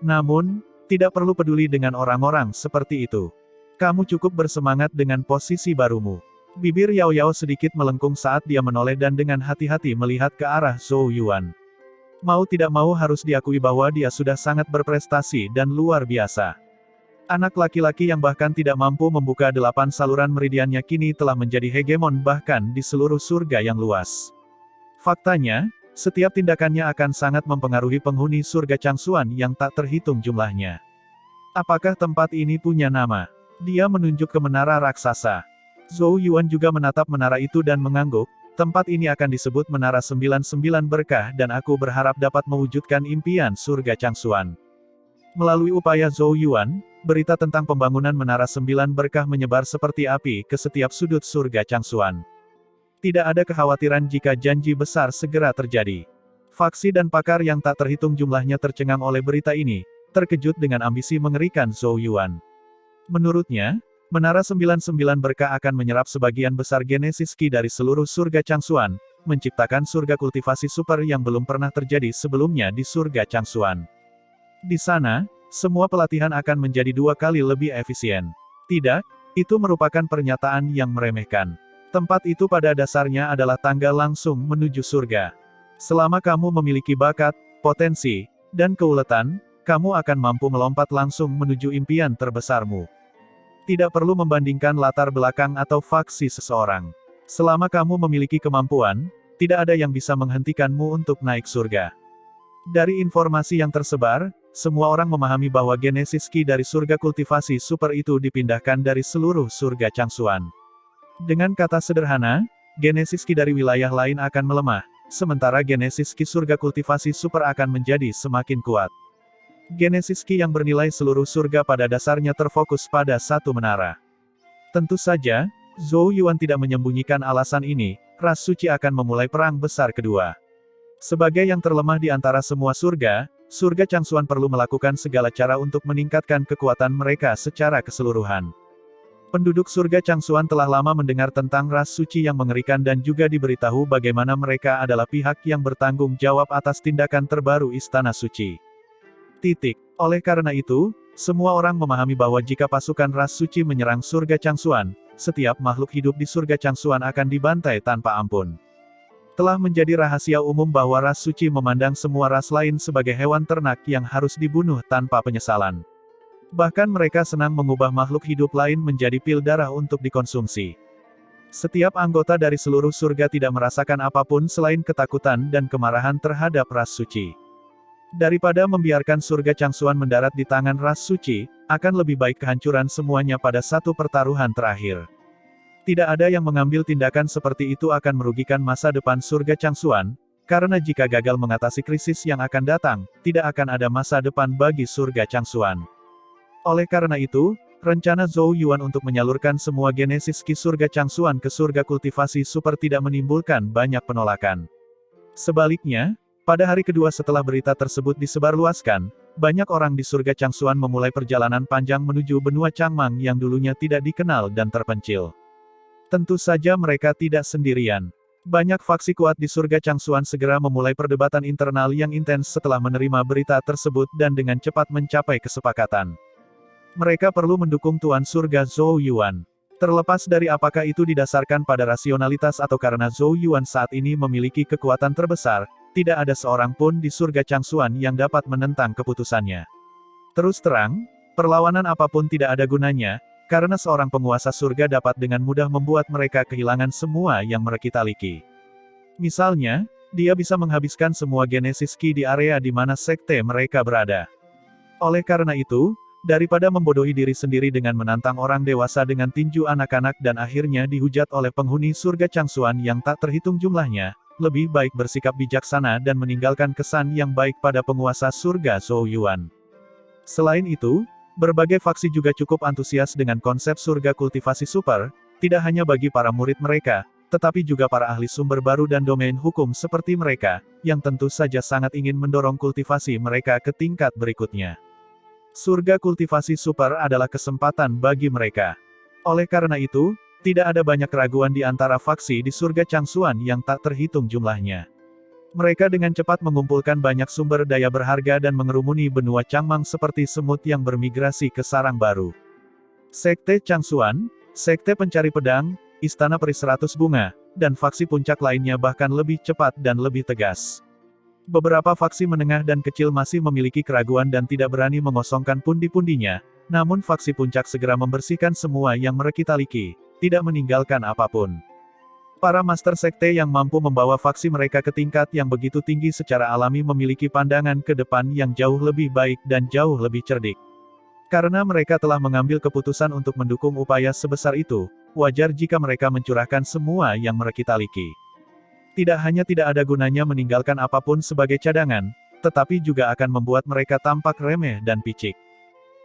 Namun, tidak perlu peduli dengan orang-orang seperti itu. Kamu cukup bersemangat dengan posisi barumu. Bibir Yao Yao sedikit melengkung saat dia menoleh dan dengan hati-hati melihat ke arah Zhou Yuan. Mau tidak mau harus diakui bahwa dia sudah sangat berprestasi dan luar biasa. Anak laki-laki yang bahkan tidak mampu membuka 8 saluran meridiannya kini telah menjadi hegemon bahkan di seluruh surga yang luas. Faktanya, setiap tindakannya akan sangat mempengaruhi penghuni surga Changsuan yang tak terhitung jumlahnya. Apakah tempat ini punya nama? Dia menunjuk ke menara raksasa. Zhou Yuan juga menatap menara itu dan mengangguk, tempat ini akan disebut Menara 99 Berkah dan aku berharap dapat mewujudkan impian surga Changsuan. Melalui upaya Zhou Yuan, berita tentang pembangunan Menara 9 Berkah menyebar seperti api ke setiap sudut surga Changsuan. Tidak ada kekhawatiran jika janji besar segera terjadi. Faksi dan pakar yang tak terhitung jumlahnya tercengang oleh berita ini, terkejut dengan ambisi mengerikan Zhou Yuan. Menurutnya, Menara 99 Berkah akan menyerap sebagian besar Genesis Ki dari seluruh surga Changsuan, menciptakan surga kultivasi super yang belum pernah terjadi sebelumnya di surga Changsuan. Di sana, semua pelatihan akan menjadi 2 kali lebih efisien. Tidak, itu merupakan pernyataan yang meremehkan. Tempat itu pada dasarnya adalah tangga langsung menuju surga. Selama kamu memiliki bakat, potensi, dan keuletan, kamu akan mampu melompat langsung menuju impian terbesarmu. Tidak perlu membandingkan latar belakang atau faksi seseorang. Selama kamu memiliki kemampuan, tidak ada yang bisa menghentikanmu untuk naik surga. Dari informasi yang tersebar, semua orang memahami bahwa Genesis Ki dari surga kultivasi super itu dipindahkan dari seluruh surga Changsuan. Dengan kata sederhana, Genesis Ki dari wilayah lain akan melemah, sementara Genesis Ki surga kultivasi super akan menjadi semakin kuat. Genesis Ki yang bernilai seluruh surga pada dasarnya terfokus pada satu menara. Tentu saja, Zhou Yuan tidak menyembunyikan alasan ini, ras suci akan memulai perang besar kedua. Sebagai yang terlemah di antara semua surga, surga Changsuan perlu melakukan segala cara untuk meningkatkan kekuatan mereka secara keseluruhan. Penduduk surga Changsuan telah lama mendengar tentang ras suci yang mengerikan dan juga diberitahu bagaimana mereka adalah pihak yang bertanggung jawab atas tindakan terbaru Istana Suci. Oleh karena itu, semua orang memahami bahwa jika pasukan ras suci menyerang surga Changsuan, setiap makhluk hidup di surga Changsuan akan dibantai tanpa ampun. Telah menjadi rahasia umum bahwa ras suci memandang semua ras lain sebagai hewan ternak yang harus dibunuh tanpa penyesalan. Bahkan mereka senang mengubah makhluk hidup lain menjadi pil darah untuk dikonsumsi. Setiap anggota dari seluruh surga tidak merasakan apapun selain ketakutan dan kemarahan terhadap ras suci. Daripada membiarkan surga Changsuan mendarat di tangan ras suci, akan lebih baik kehancuran semuanya pada satu pertaruhan terakhir. Tidak ada yang mengambil tindakan seperti itu akan merugikan masa depan surga Changsuan, karena jika gagal mengatasi krisis yang akan datang, tidak akan ada masa depan bagi surga Changsuan. Oleh karena itu, rencana Zhou Yuan untuk menyalurkan semua genesis Ki surga Changsuan ke surga kultivasi super tidak menimbulkan banyak penolakan. Sebaliknya, pada hari kedua setelah berita tersebut disebarluaskan, banyak orang di surga Changsuan memulai perjalanan panjang menuju benua Changmang yang dulunya tidak dikenal dan terpencil. Tentu saja mereka tidak sendirian. Banyak faksi kuat di surga Changsuan segera memulai perdebatan internal yang intens setelah menerima berita tersebut dan dengan cepat mencapai kesepakatan. Mereka perlu mendukung Tuan Surga Zhou Yuan. Terlepas dari apakah itu didasarkan pada rasionalitas atau karena Zhou Yuan saat ini memiliki kekuatan terbesar, tidak ada seorang pun di surga Changsuan yang dapat menentang keputusannya. Terus terang, perlawanan apapun tidak ada gunanya, karena seorang penguasa surga dapat dengan mudah membuat mereka kehilangan semua yang mereka miliki. Misalnya, dia bisa menghabiskan semua genesis Ki di area di mana sekte mereka berada. Oleh karena itu, daripada membodohi diri sendiri dengan menantang orang dewasa dengan tinju anak-anak dan akhirnya dihujat oleh penghuni surga Changsuan yang tak terhitung jumlahnya, lebih baik bersikap bijaksana dan meninggalkan kesan yang baik pada penguasa surga Zhou Yuan. Selain itu, berbagai faksi juga cukup antusias dengan konsep surga kultivasi super, tidak hanya bagi para murid mereka, tetapi juga para ahli sumber baru dan domain hukum seperti mereka, yang tentu saja sangat ingin mendorong kultivasi mereka ke tingkat berikutnya. Surga kultivasi super adalah kesempatan bagi mereka. Oleh karena itu, tidak ada banyak keraguan di antara faksi di surga Changsuan yang tak terhitung jumlahnya. Mereka dengan cepat mengumpulkan banyak sumber daya berharga dan mengerumuni benua Changmang seperti semut yang bermigrasi ke sarang baru. Sekte Changsuan, Sekte Pencari Pedang, Istana Peri 100 Bunga, dan faksi puncak lainnya bahkan lebih cepat dan lebih tegas. Beberapa faksi menengah dan kecil masih memiliki keraguan dan tidak berani mengosongkan pundi-pundinya, namun faksi puncak segera membersihkan semua yang mereka miliki, tidak meninggalkan apapun. Para master sekte yang mampu membawa faksi mereka ke tingkat yang begitu tinggi secara alami memiliki pandangan ke depan yang jauh lebih baik dan jauh lebih cerdik. Karena mereka telah mengambil keputusan untuk mendukung upaya sebesar itu, wajar jika mereka mencurahkan semua yang mereka miliki. Tidak hanya tidak ada gunanya meninggalkan apapun sebagai cadangan, tetapi juga akan membuat mereka tampak remeh dan picik.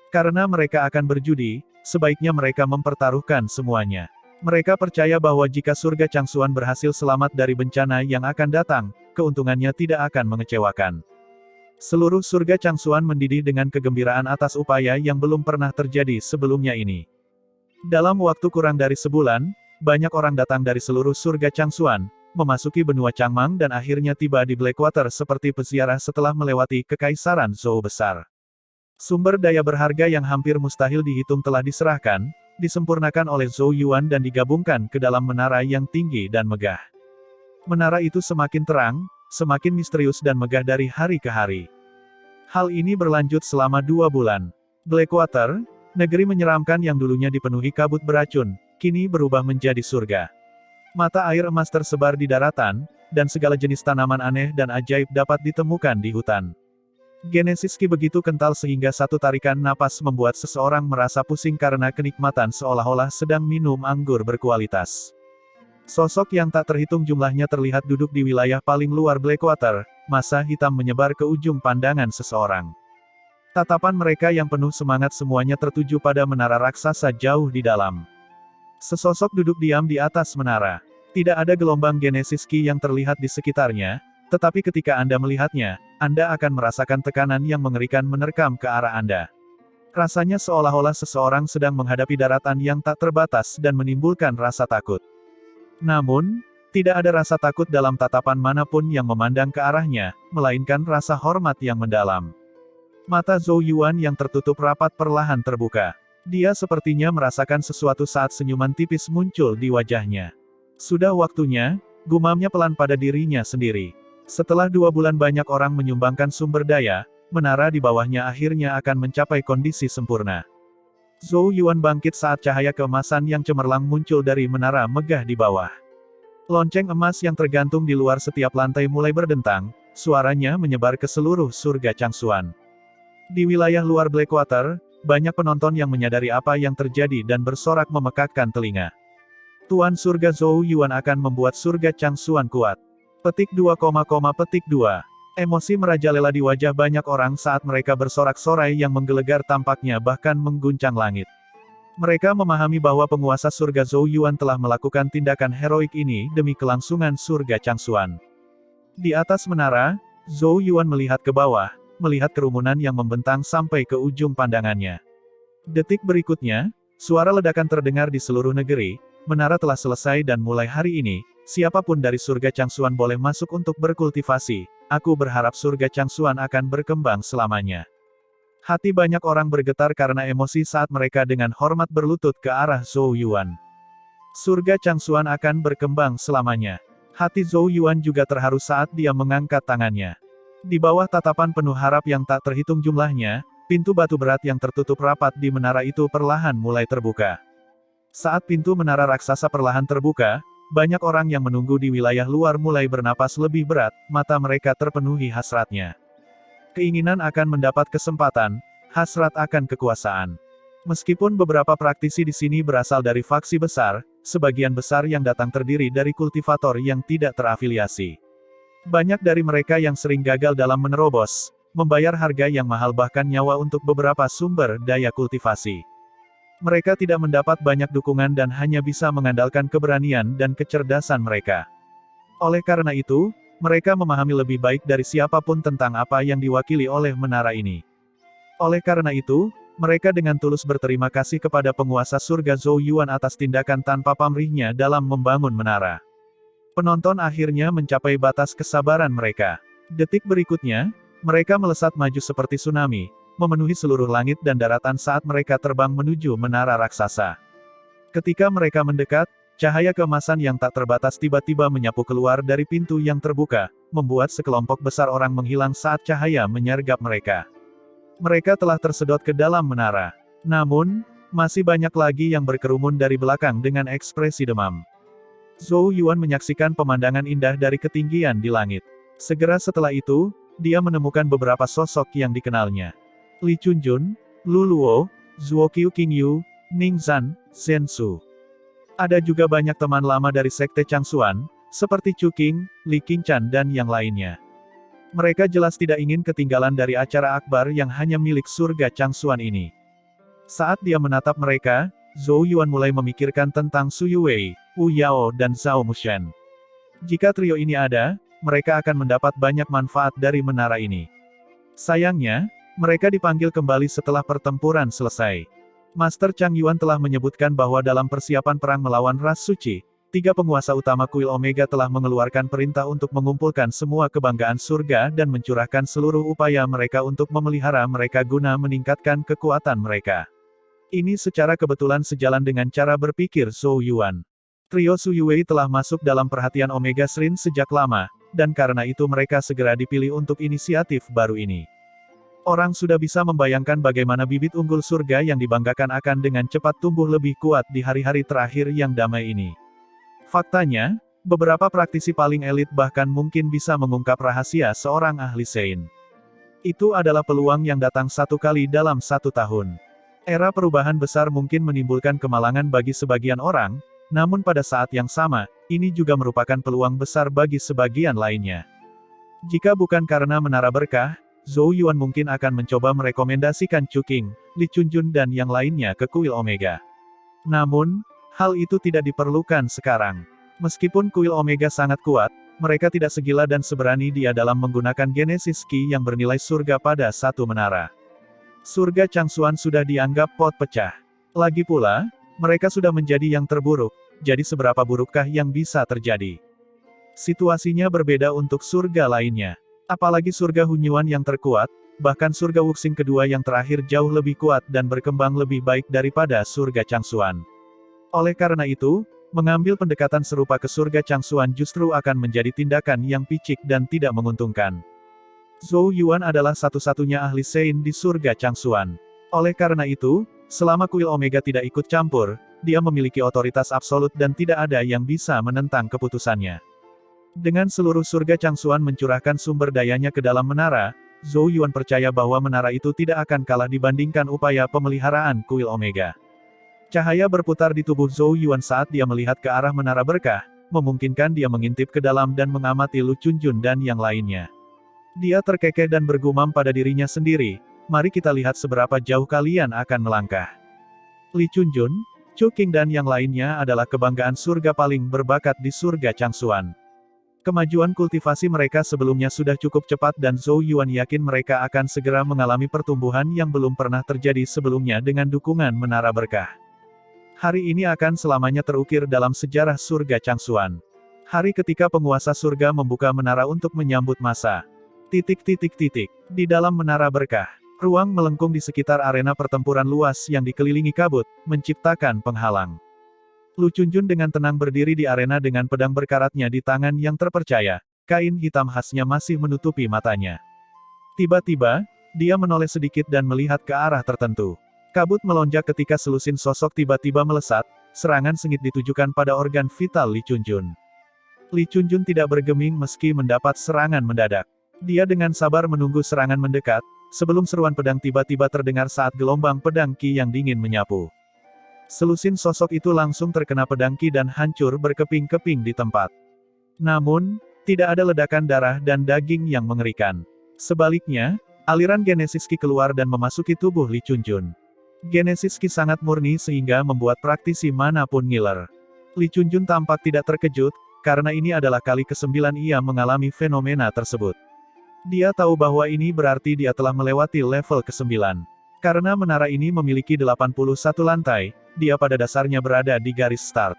Karena mereka akan berjudi, sebaiknya mereka mempertaruhkan semuanya. Mereka percaya bahwa jika surga Changsuan berhasil selamat dari bencana yang akan datang, keuntungannya tidak akan mengecewakan. Seluruh surga Changsuan mendidih dengan kegembiraan atas upaya yang belum pernah terjadi sebelumnya ini. Dalam waktu kurang dari sebulan, banyak orang datang dari seluruh surga Changsuan, memasuki benua Changmang dan akhirnya tiba di Blackwater seperti peziarah setelah melewati Kekaisaran Zhou besar. Sumber daya berharga yang hampir mustahil dihitung telah diserahkan, disempurnakan oleh Zhou Yuan dan digabungkan ke dalam menara yang tinggi dan megah. Menara itu semakin terang, semakin misterius dan megah dari hari ke hari. Hal ini berlanjut selama 2 bulan. Blackwater, negeri menyeramkan yang dulunya dipenuhi kabut beracun, kini berubah menjadi surga. Mata air emas tersebar di daratan, dan segala jenis tanaman aneh dan ajaib dapat ditemukan di hutan. Genesis Ki begitu kental sehingga satu tarikan napas membuat seseorang merasa pusing karena kenikmatan seolah-olah sedang minum anggur berkualitas. Sosok yang tak terhitung jumlahnya terlihat duduk di wilayah paling luar Blackwater, massa hitam menyebar ke ujung pandangan seseorang. Tatapan mereka yang penuh semangat semuanya tertuju pada menara raksasa jauh di dalam. Sesosok duduk diam di atas menara. Tidak ada gelombang Genesis Ki yang terlihat di sekitarnya, tetapi ketika Anda melihatnya, Anda akan merasakan tekanan yang mengerikan menerkam ke arah Anda. Rasanya seolah-olah seseorang sedang menghadapi daratan yang tak terbatas dan menimbulkan rasa takut. Namun, tidak ada rasa takut dalam tatapan manapun yang memandang ke arahnya, melainkan rasa hormat yang mendalam. Mata Zhou Yuan yang tertutup rapat perlahan terbuka. Dia sepertinya merasakan sesuatu saat senyuman tipis muncul di wajahnya. Sudah waktunya, gumamnya pelan pada dirinya sendiri. Setelah 2 bulan banyak orang menyumbangkan sumber daya, menara di bawahnya akhirnya akan mencapai kondisi sempurna. Zhou Yuan bangkit saat cahaya keemasan yang cemerlang muncul dari menara megah di bawah. Lonceng emas yang tergantung di luar setiap lantai mulai berdentang, suaranya menyebar ke seluruh surga Changsuan. Di wilayah luar Blackwater, banyak penonton yang menyadari apa yang terjadi dan bersorak memekakkan telinga. Tuan surga Zhou Yuan akan membuat surga Changsuan kuat. Petik 2, petik 2. Emosi merajalela di wajah banyak orang saat mereka bersorak-sorai yang menggelegar tampaknya bahkan mengguncang langit. Mereka memahami bahwa penguasa surga Zhou Yuan telah melakukan tindakan heroik ini demi kelangsungan surga Changsuan. Di atas menara, Zhou Yuan melihat ke bawah, melihat kerumunan yang membentang sampai ke ujung pandangannya. Detik berikutnya, suara ledakan terdengar di seluruh negeri, menara telah selesai dan mulai hari ini, siapapun dari surga Changsuan boleh masuk untuk berkultivasi, aku berharap surga Changsuan akan berkembang selamanya. Hati banyak orang bergetar karena emosi saat mereka dengan hormat berlutut ke arah Zhou Yuan. Surga Changsuan akan berkembang selamanya. Hati Zhou Yuan juga terharu saat dia mengangkat tangannya. Di bawah tatapan penuh harap yang tak terhitung jumlahnya, pintu batu berat yang tertutup rapat di menara itu perlahan mulai terbuka. Saat pintu menara raksasa perlahan terbuka, banyak orang yang menunggu di wilayah luar mulai bernapas lebih berat, mata mereka terpenuhi hasratnya. Keinginan akan mendapat kesempatan, hasrat akan kekuasaan. Meskipun beberapa praktisi di sini berasal dari faksi besar, sebagian besar yang datang terdiri dari kultivator yang tidak terafiliasi. Banyak dari mereka yang sering gagal dalam menerobos, membayar harga yang mahal bahkan nyawa untuk beberapa sumber daya kultivasi. Mereka tidak mendapat banyak dukungan dan hanya bisa mengandalkan keberanian dan kecerdasan mereka. Oleh karena itu, mereka memahami lebih baik dari siapapun tentang apa yang diwakili oleh menara ini. Oleh karena itu, mereka dengan tulus berterima kasih kepada penguasa surga Zhou Yuan atas tindakan tanpa pamrihnya dalam membangun menara. Penonton akhirnya mencapai batas kesabaran mereka. Detik berikutnya, mereka melesat maju seperti tsunami, memenuhi seluruh langit dan daratan saat mereka terbang menuju menara raksasa. Ketika mereka mendekat, cahaya keemasan yang tak terbatas tiba-tiba menyapu keluar dari pintu yang terbuka, membuat sekelompok besar orang menghilang saat cahaya menyergap mereka. Mereka telah tersedot ke dalam menara. Namun, masih banyak lagi yang berkerumun dari belakang dengan ekspresi demam. Zhou Yuan menyaksikan pemandangan indah dari ketinggian di langit. Segera setelah itu, dia menemukan beberapa sosok yang dikenalnya. Li Chunjun, Lu Luo, Zhuo Qiu Qingyu, Ning Zhan, Zhen Su. Ada juga banyak teman lama dari Sekte Changsuan, seperti Chu Qing, Li Qingchan dan yang lainnya. Mereka jelas tidak ingin ketinggalan dari acara akbar yang hanya milik surga Changsuan ini. Saat dia menatap mereka, Zhou Yuan mulai memikirkan tentang Su Yuwei, Wu Yao dan Zhao Mushen. Jika trio ini ada, mereka akan mendapat banyak manfaat dari menara ini. Sayangnya, mereka dipanggil kembali setelah pertempuran selesai. Master Chang Yuan telah menyebutkan bahwa dalam persiapan perang melawan ras suci, 3 penguasa utama kuil Omega telah mengeluarkan perintah untuk mengumpulkan semua kebanggaan surga dan mencurahkan seluruh upaya mereka untuk memelihara mereka guna meningkatkan kekuatan mereka. Ini secara kebetulan sejalan dengan cara berpikir Zhou Yuan. Trio Su Yuwei telah masuk dalam perhatian Omega Shrine sejak lama, dan karena itu mereka segera dipilih untuk inisiatif baru ini. Orang sudah bisa membayangkan bagaimana bibit unggul surga yang dibanggakan akan dengan cepat tumbuh lebih kuat di hari-hari terakhir yang damai ini. Faktanya, beberapa praktisi paling elit bahkan mungkin bisa mengungkap rahasia seorang ahli Sein. Itu adalah peluang yang datang 1 kali dalam 1 tahun. Era perubahan besar mungkin menimbulkan kemalangan bagi sebagian orang, namun pada saat yang sama, ini juga merupakan peluang besar bagi sebagian lainnya. Jika bukan karena menara berkah, Zhou Yuan mungkin akan mencoba merekomendasikan Chu Qing, Li Chunjun dan yang lainnya ke kuil Omega. Namun, Hal itu tidak diperlukan sekarang. Meskipun kuil Omega sangat kuat, mereka tidak segila dan seberani dia dalam menggunakan Genesis Key yang bernilai surga pada satu menara. Surga Changsuan sudah dianggap pot pecah. Lagi pula, mereka sudah menjadi yang terburuk, jadi seberapa burukkah yang bisa terjadi? Situasinya berbeda untuk surga lainnya. Apalagi surga Hunyuan yang terkuat, bahkan surga Wuxing kedua yang terakhir jauh lebih kuat dan berkembang lebih baik daripada surga Changsuan. Oleh karena itu, mengambil pendekatan serupa ke surga Changsuan justru akan menjadi tindakan yang picik dan tidak menguntungkan. Zhou Yuan adalah satu-satunya ahli Sein di surga Changsuan. Oleh karena itu, selama kuil Omega tidak ikut campur, dia memiliki otoritas absolut dan tidak ada yang bisa menentang keputusannya. Dengan seluruh surga Changsuan mencurahkan sumber dayanya ke dalam menara, Zhou Yuan percaya bahwa menara itu tidak akan kalah dibandingkan upaya pemeliharaan kuil Omega. Cahaya berputar di tubuh Zhou Yuan saat dia melihat ke arah menara berkah, memungkinkan dia mengintip ke dalam dan mengamati Lu Chunjun dan yang lainnya. Dia terkekeh dan bergumam pada dirinya sendiri, mari kita lihat seberapa jauh kalian akan melangkah. Li Chunjun, Chu Qing dan yang lainnya adalah kebanggaan surga paling berbakat di surga Changsuan. Kemajuan kultivasi mereka sebelumnya sudah cukup cepat dan Zhou Yuan yakin mereka akan segera mengalami pertumbuhan yang belum pernah terjadi sebelumnya dengan dukungan menara berkah. Hari ini akan selamanya terukir dalam sejarah surga Changsuan. Hari ketika penguasa surga membuka menara untuk menyambut masa. Di dalam menara berkah, ruang melengkung di sekitar arena pertempuran luas yang dikelilingi kabut, menciptakan penghalang. Lu Chunjun dengan tenang berdiri di arena dengan pedang berkaratnya di tangan yang terpercaya, kain hitam khasnya masih menutupi matanya. Tiba-tiba, dia menoleh sedikit dan melihat ke arah tertentu. Kabut melonjak ketika selusin sosok tiba-tiba melesat, serangan sengit ditujukan pada organ vital Li Chunjun. Li Chunjun tidak bergeming meski mendapat serangan mendadak. Dia dengan sabar menunggu serangan mendekat, sebelum seruan pedang tiba-tiba terdengar saat gelombang pedang Qi yang dingin menyapu. Selusin sosok itu langsung terkena pedang Qi dan hancur berkeping-keping di tempat. Namun, tidak ada ledakan darah dan daging yang mengerikan. Sebaliknya, aliran Genesis Qi keluar dan memasuki tubuh Li Chunjun. Genesis Qi sangat murni sehingga membuat praktisi manapun ngiler. Li Chunjun tampak tidak terkejut, karena ini adalah kali ke-9 ia mengalami fenomena tersebut. Dia tahu bahwa ini berarti dia telah melewati level ke-9. Karena menara ini memiliki 81 lantai, dia pada dasarnya berada di garis start.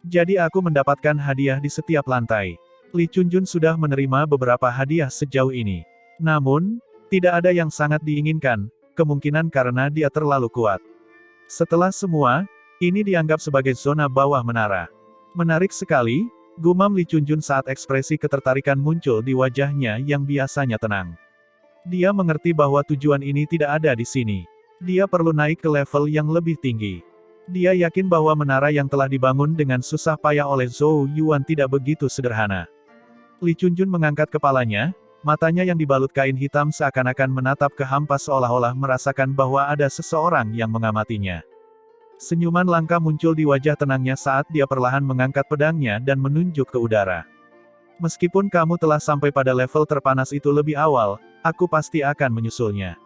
Jadi aku mendapatkan hadiah di setiap lantai. Li Chunjun sudah menerima beberapa hadiah sejauh ini. Namun, tidak ada yang sangat diinginkan, kemungkinan karena dia terlalu kuat. Setelah semua, ini dianggap sebagai zona bawah menara. Menarik sekali, gumam Li Chunjun saat ekspresi ketertarikan muncul di wajahnya yang biasanya tenang. Dia mengerti bahwa tujuan ini tidak ada di sini. Dia perlu naik ke level yang lebih tinggi. Dia yakin bahwa menara yang telah dibangun dengan susah payah oleh Zhou Yuan tidak begitu sederhana. Li Chunjun mengangkat kepalanya, matanya yang dibalut kain hitam seakan-akan menatap ke hampa seolah-olah merasakan bahwa ada seseorang yang mengamatinya. Senyuman langka muncul di wajah tenangnya saat dia perlahan mengangkat pedangnya dan menunjuk ke udara. Meskipun kamu telah sampai pada level terpanas itu lebih awal, aku pasti akan menyusulnya.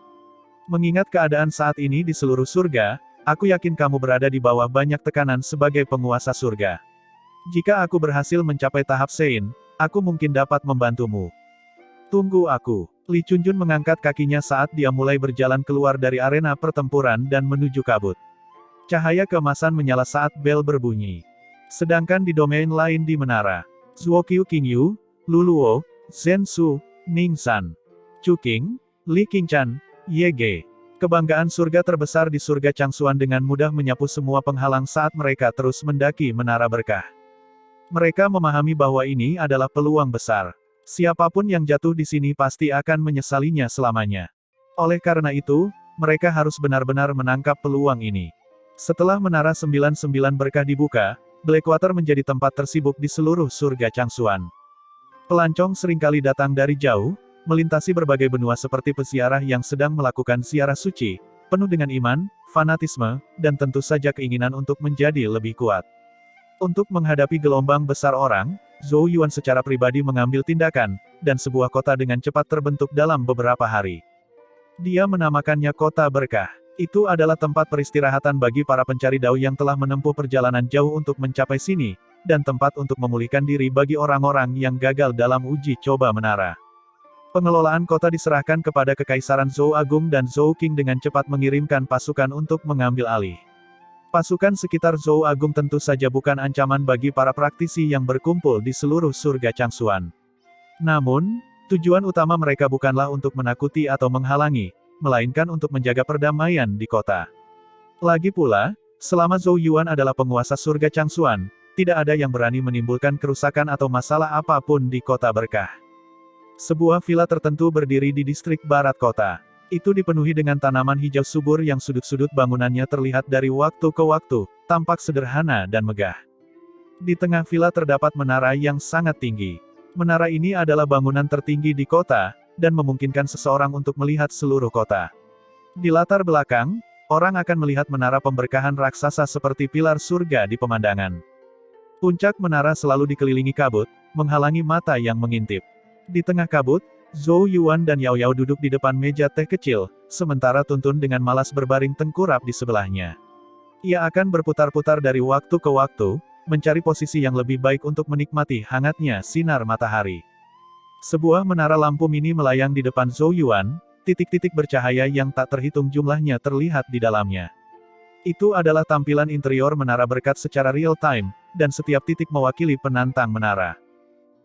Mengingat keadaan saat ini di seluruh surga, aku yakin kamu berada di bawah banyak tekanan sebagai penguasa surga. Jika aku berhasil mencapai tahap Sein, aku mungkin dapat membantumu. Tunggu aku. Li Chunjun mengangkat kakinya saat dia mulai berjalan keluar dari arena pertempuran dan menuju kabut. Cahaya keemasan menyala saat bel berbunyi. Sedangkan di domain lain di menara, Zuokyu Qingyu, Luluo, Zhen Su, Ning San, Chu Qing, Li Qingchan, Ye Ge. Kebanggaan surga terbesar di surga Changsuan dengan mudah menyapu semua penghalang saat mereka terus mendaki menara berkah. Mereka memahami bahwa ini adalah peluang besar. Siapapun yang jatuh di sini pasti akan menyesalinya selamanya. Oleh karena itu, mereka harus benar-benar menangkap peluang ini. Setelah menara 99 berkah dibuka, Blackwater menjadi tempat tersibuk di seluruh surga Changsuan. Pelancong seringkali datang dari jauh, melintasi berbagai benua seperti peziarah yang sedang melakukan ziarah suci, penuh dengan iman, fanatisme, dan tentu saja keinginan untuk menjadi lebih kuat. Untuk menghadapi gelombang besar orang, Zhou Yuan secara pribadi mengambil tindakan, dan sebuah kota dengan cepat terbentuk dalam beberapa hari. Dia menamakannya Kota Berkah. Itu adalah tempat peristirahatan bagi para pencari dao yang telah menempuh perjalanan jauh untuk mencapai sini, dan tempat untuk memulihkan diri bagi orang-orang yang gagal dalam uji coba menara. Pengelolaan kota diserahkan kepada Kekaisaran Zhou Agung dan Zhou Qing dengan cepat mengirimkan pasukan untuk mengambil alih. Pasukan sekitar Zhou Agung tentu saja bukan ancaman bagi para praktisi yang berkumpul di seluruh surga Changsuan. Namun, tujuan utama mereka bukanlah untuk menakuti atau menghalangi, melainkan untuk menjaga perdamaian di kota. Lagi pula, selama Zhou Yuan adalah penguasa surga Changsuan, tidak ada yang berani menimbulkan kerusakan atau masalah apapun di kota berkah. Sebuah villa tertentu berdiri di distrik barat kota. Itu dipenuhi dengan tanaman hijau subur yang sudut-sudut bangunannya terlihat dari waktu ke waktu, tampak sederhana dan megah. Di tengah villa terdapat menara yang sangat tinggi. Menara ini adalah bangunan tertinggi di kota, dan memungkinkan seseorang untuk melihat seluruh kota. Di latar belakang, orang akan melihat menara pemberkahan raksasa seperti pilar surga di pemandangan. Puncak menara selalu dikelilingi kabut, menghalangi mata yang mengintip. Di tengah kabut, Zhou Yuan dan Yao Yao duduk di depan meja teh kecil, sementara Tuntun dengan malas berbaring tengkurap di sebelahnya. Ia akan berputar-putar dari waktu ke waktu, mencari posisi yang lebih baik untuk menikmati hangatnya sinar matahari. Sebuah menara lampu mini melayang di depan Zhou Yuan, titik-titik bercahaya yang tak terhitung jumlahnya terlihat di dalamnya. Itu adalah tampilan interior menara berkat secara real-time, dan setiap titik mewakili penantang menara.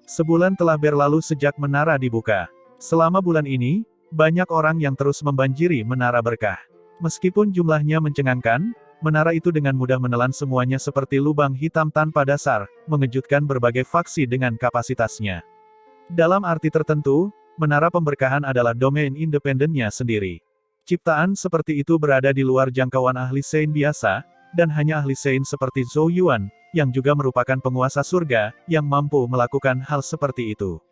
Sebulan telah berlalu sejak menara dibuka. Selama bulan ini, banyak orang yang terus membanjiri menara berkah. Meskipun jumlahnya mencengangkan, menara itu dengan mudah menelan semuanya seperti lubang hitam tanpa dasar, mengejutkan berbagai faksi dengan kapasitasnya. Dalam arti tertentu, menara pemberkahan adalah domain independennya sendiri. Ciptaan seperti itu berada di luar jangkauan ahli Sein biasa, dan hanya ahli Sein seperti Zhou Yuan, yang juga merupakan penguasa surga, yang mampu melakukan hal seperti itu.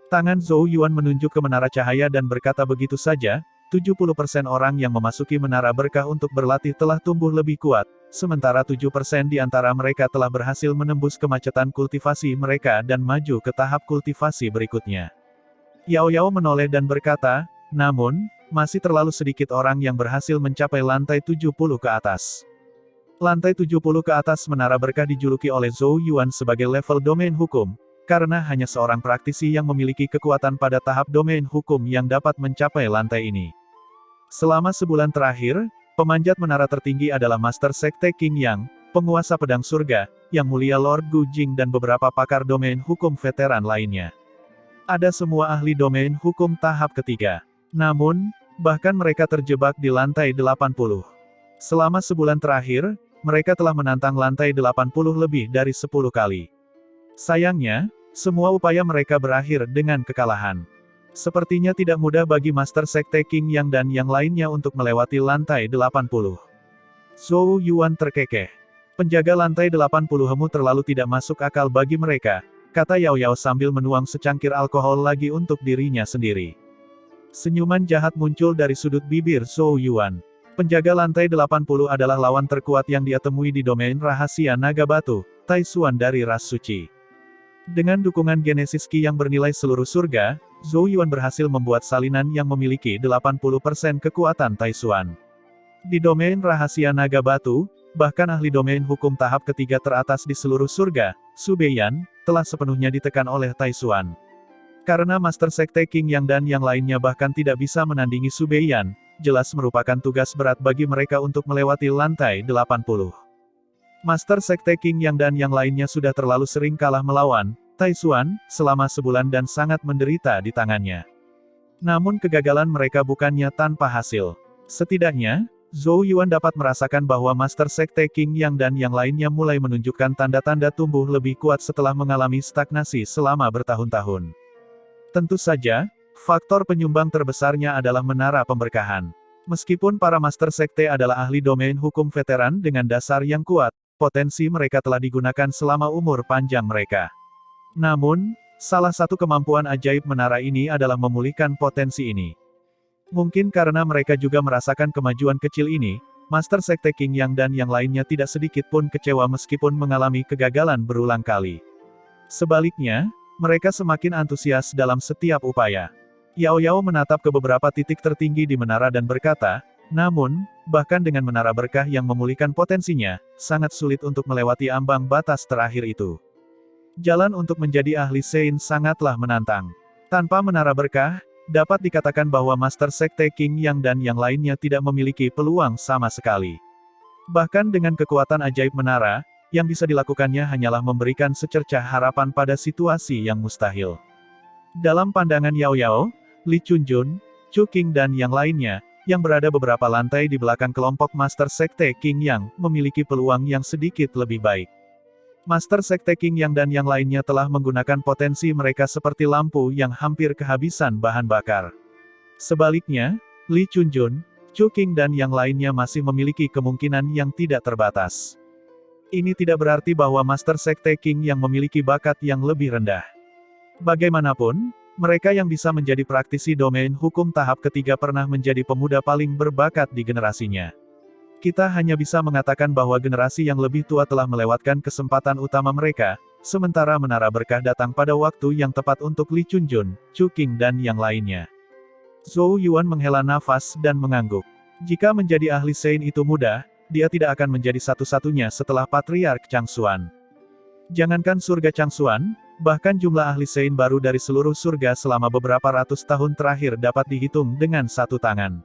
Tangan Zhou Yuan menunjuk ke menara cahaya dan berkata begitu saja, 70% orang yang memasuki menara berkah untuk berlatih telah tumbuh lebih kuat, sementara 7% di antara mereka telah berhasil menembus kemacetan kultivasi mereka dan maju ke tahap kultivasi berikutnya. Yao Yao menoleh dan berkata, namun, masih terlalu sedikit orang yang berhasil mencapai lantai 70 ke atas. Lantai 70 ke atas menara berkah dijuluki oleh Zhou Yuan sebagai level domain hukum, karena hanya seorang praktisi yang memiliki kekuatan pada tahap domain hukum yang dapat mencapai lantai ini. Selama sebulan terakhir, pemanjat menara tertinggi adalah Master Sekte Qing Yang, penguasa pedang surga, Yang Mulia Lord Gu Jing dan beberapa pakar domain hukum veteran lainnya. Ada semua ahli domain hukum tahap ketiga. Namun, bahkan mereka terjebak di lantai 80. Selama sebulan terakhir, mereka telah menantang lantai 80 lebih dari 10 kali. Sayangnya, semua upaya mereka berakhir dengan kekalahan. Sepertinya tidak mudah bagi Master Sekte Qing Yang dan yang lainnya untuk melewati lantai 80. Zhou Yuan terkekeh. Penjaga lantai 80-mu terlalu tidak masuk akal bagi mereka, kata Yao Yao sambil menuang secangkir alkohol lagi untuk dirinya sendiri. Senyuman jahat muncul dari sudut bibir Zhou Yuan. Penjaga lantai 80 adalah lawan terkuat yang dia temui di domain rahasia naga batu, Taisuan dari ras suci. Dengan dukungan Genesis Qi yang bernilai seluruh surga, Zhou Yuan berhasil membuat salinan yang memiliki 80% kekuatan Taisuan. Di domain rahasia naga batu, bahkan ahli domain hukum tahap ketiga teratas di seluruh surga, Su Beiyan, telah sepenuhnya ditekan oleh Taisuan. Karena Master Sekte Qing Yang dan yang lainnya bahkan tidak bisa menandingi Su Beiyan, jelas merupakan tugas berat bagi mereka untuk melewati lantai 80. Master Sekte Qing Yang dan yang lainnya sudah terlalu sering kalah melawan Taisuan selama sebulan dan sangat menderita di tangannya. Namun kegagalan mereka bukannya tanpa hasil. Setidaknya, Zhou Yuan dapat merasakan bahwa Master Sekte Qing Yang dan yang lainnya mulai menunjukkan tanda-tanda tumbuh lebih kuat setelah mengalami stagnasi selama bertahun-tahun. Tentu saja, faktor penyumbang terbesarnya adalah menara pemberkahan. Meskipun para Master Sekte adalah ahli domain hukum veteran dengan dasar yang kuat, potensi mereka telah digunakan selama umur panjang mereka. Namun, salah satu kemampuan ajaib menara ini adalah memulihkan potensi ini. Mungkin karena mereka juga merasakan kemajuan kecil ini, Master Sekte Qing Yang dan yang lainnya tidak sedikit pun kecewa meskipun mengalami kegagalan berulang kali. Sebaliknya, mereka semakin antusias dalam setiap upaya. Yao Yao menatap ke beberapa titik tertinggi di menara dan berkata, Namun, bahkan dengan menara berkah yang memulihkan potensinya, sangat sulit untuk melewati ambang batas terakhir itu. Jalan untuk menjadi ahli Sein sangatlah menantang. Tanpa menara berkah, dapat dikatakan bahwa Master Sekte King Yang dan yang lainnya tidak memiliki peluang sama sekali. Bahkan dengan kekuatan ajaib menara, yang bisa dilakukannya hanyalah memberikan secercah harapan pada situasi yang mustahil. Dalam pandangan Yao Yao, Li Chunjun, Chu Qing dan yang lainnya, yang berada beberapa lantai di belakang kelompok Master Sekte King Yang, memiliki peluang yang sedikit lebih baik. Master Sekte King Yang dan yang lainnya telah menggunakan potensi mereka seperti lampu yang hampir kehabisan bahan bakar. Sebaliknya, Li Chunjun, Chu Qing dan yang lainnya masih memiliki kemungkinan yang tidak terbatas. Ini tidak berarti bahwa Master Sekte King Yang memiliki bakat yang lebih rendah. Bagaimanapun, mereka yang bisa menjadi praktisi domain hukum tahap ketiga pernah menjadi pemuda paling berbakat di generasinya. Kita hanya bisa mengatakan bahwa generasi yang lebih tua telah melewatkan kesempatan utama mereka, sementara menara berkah datang pada waktu yang tepat untuk Li Chunjun, Chu Qing dan yang lainnya. Zhou Yuan menghela nafas dan mengangguk. Jika menjadi ahli Sein itu mudah, dia tidak akan menjadi satu-satunya setelah Patriark Changsuan. Jangankan surga Changsuan, bahkan jumlah ahli Sein baru dari seluruh surga selama beberapa ratus tahun terakhir dapat dihitung dengan satu tangan.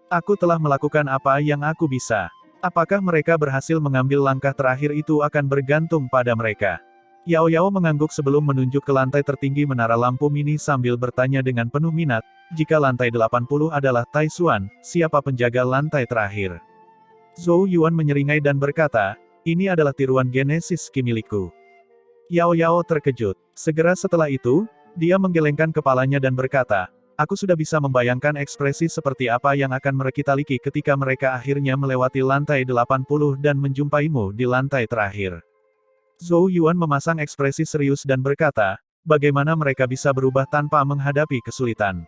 Aku telah melakukan apa yang aku bisa. Apakah mereka berhasil mengambil langkah terakhir itu akan bergantung pada mereka. Yao Yao mengangguk sebelum menunjuk ke lantai tertinggi menara lampu mini sambil bertanya dengan penuh minat, jika lantai 80 adalah Taishuan, siapa penjaga lantai terakhir? Zhou Yuan menyeringai dan berkata, ini adalah tiruan Genesis Ki milikku. Yao Yao terkejut. Segera setelah itu, dia menggelengkan kepalanya dan berkata, aku sudah bisa membayangkan ekspresi seperti apa yang akan mereka miliki ketika mereka akhirnya melewati lantai 80 dan menjumpaimu di lantai terakhir. Zhou Yuan memasang ekspresi serius dan berkata, bagaimana mereka bisa berubah tanpa menghadapi kesulitan.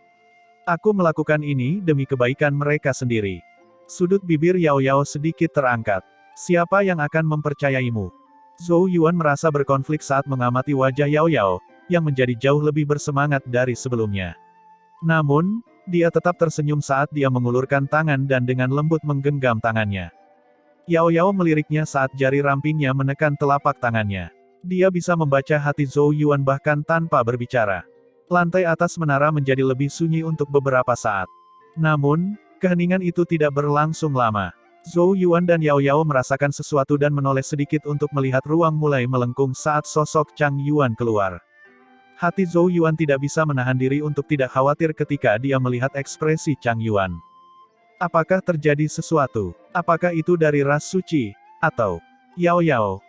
Aku melakukan ini demi kebaikan mereka sendiri. Sudut bibir Yao Yao sedikit terangkat. Siapa yang akan mempercayaimu? Zhou Yuan merasa berkonflik saat mengamati wajah Yao Yao, yang menjadi jauh lebih bersemangat dari sebelumnya. Namun, dia tetap tersenyum saat dia mengulurkan tangan dan dengan lembut menggenggam tangannya. Yao Yao meliriknya saat jari rampingnya menekan telapak tangannya. Dia bisa membaca hati Zhou Yuan bahkan tanpa berbicara. Lantai atas menara menjadi lebih sunyi untuk beberapa saat. Namun, keheningan itu tidak berlangsung lama. Zhou Yuan dan Yao Yao merasakan sesuatu dan menoleh sedikit untuk melihat ruang mulai melengkung saat sosok Chang Yuan keluar. Hati Zhou Yuan tidak bisa menahan diri untuk tidak khawatir ketika dia melihat ekspresi Chang Yuan. Apakah terjadi sesuatu? Apakah itu dari ras suci? Atau Yao Yao?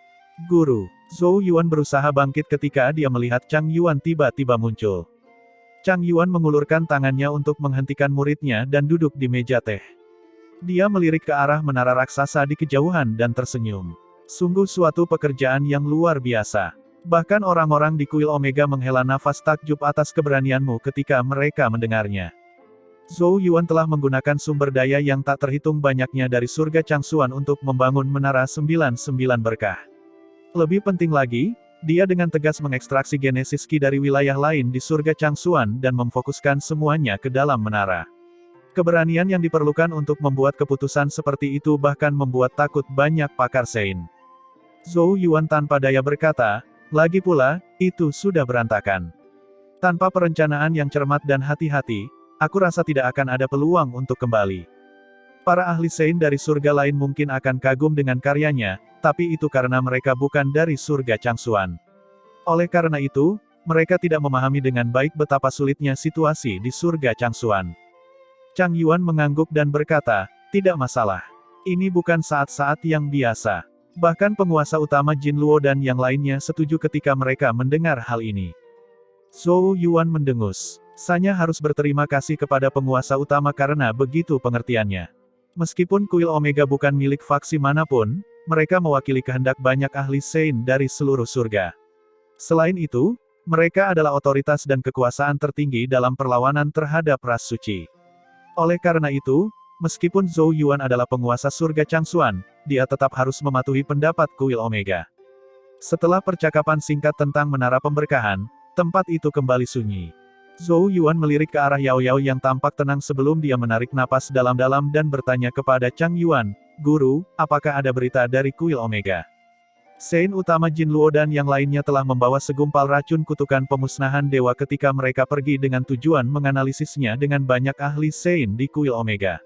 Guru. Zhou Yuan berusaha bangkit ketika dia melihat Chang Yuan tiba-tiba muncul. Chang Yuan mengulurkan tangannya untuk menghentikan muridnya dan duduk di meja teh. Dia melirik ke arah menara raksasa di kejauhan dan tersenyum. Sungguh suatu pekerjaan yang luar biasa. Bahkan orang-orang di kuil Omega menghela nafas takjub atas keberanianmu ketika mereka mendengarnya. Zhou Yuan telah menggunakan sumber daya yang tak terhitung banyaknya dari surga Changsuan untuk membangun menara 99 berkah. Lebih penting lagi, dia dengan tegas mengekstraksi Genesis Ki dari wilayah lain di surga Changsuan dan memfokuskan semuanya ke dalam menara. Keberanian yang diperlukan untuk membuat keputusan seperti itu bahkan membuat takut banyak pakar Sein. Zhou Yuan tanpa daya berkata, lagi pula, itu sudah berantakan. Tanpa perencanaan yang cermat dan hati-hati, aku rasa tidak akan ada peluang untuk kembali. Para ahli Sein dari surga lain mungkin akan kagum dengan karyanya, tapi itu karena mereka bukan dari surga Changsuan. Oleh karena itu, mereka tidak memahami dengan baik betapa sulitnya situasi di surga Changsuan. Chang Yuan mengangguk dan berkata, tidak masalah. Ini bukan saat-saat yang biasa. Bahkan penguasa utama Jin Luo dan yang lainnya setuju ketika mereka mendengar hal ini. Zhou Yuan mendengus. Sanya harus berterima kasih kepada penguasa utama karena begitu pengertiannya. Meskipun kuil Omega bukan milik faksi manapun, mereka mewakili kehendak banyak ahli Sein dari seluruh surga. Selain itu, mereka adalah otoritas dan kekuasaan tertinggi dalam perlawanan terhadap ras suci. Oleh karena itu, meskipun Zhou Yuan adalah penguasa surga Changsuan, dia tetap harus mematuhi pendapat kuil Omega. Setelah percakapan singkat tentang menara pemberkahan, tempat itu kembali sunyi. Zhou Yuan melirik ke arah Yao Yao yang tampak tenang sebelum dia menarik napas dalam-dalam dan bertanya kepada Chang Yuan, "Guru, apakah ada berita dari kuil Omega?" Sein utama Jin Luo dan yang lainnya telah membawa segumpal racun kutukan pemusnahan dewa ketika mereka pergi dengan tujuan menganalisisnya dengan banyak ahli Sein di kuil Omega.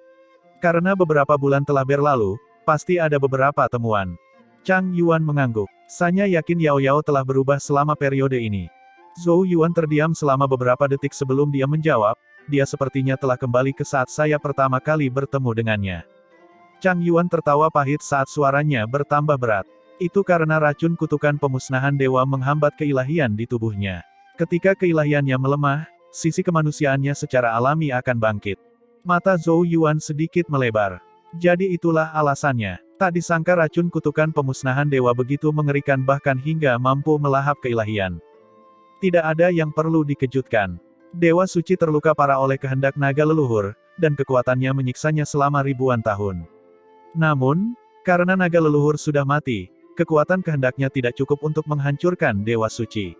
Karena beberapa bulan telah berlalu, pasti ada beberapa temuan. Chang Yuan mengangguk. Saya yakin Yao Yao telah berubah selama periode ini. Zhou Yuan terdiam selama beberapa detik sebelum dia menjawab, dia sepertinya telah kembali ke saat saya pertama kali bertemu dengannya. Chang Yuan tertawa pahit saat suaranya bertambah berat. Itu karena racun kutukan pemusnahan dewa menghambat keilahian di tubuhnya. Ketika keilahiannya melemah, sisi kemanusiaannya secara alami akan bangkit. Mata Zhou Yuan sedikit melebar. Jadi itulah alasannya. Tak disangka racun kutukan pemusnahan dewa begitu mengerikan bahkan hingga mampu melahap keilahian. Tidak ada yang perlu dikejutkan. Dewa suci terluka parah oleh kehendak naga leluhur, dan kekuatannya menyiksanya selama ribuan tahun. Namun, karena naga leluhur sudah mati, kekuatan kehendaknya tidak cukup untuk menghancurkan dewa suci.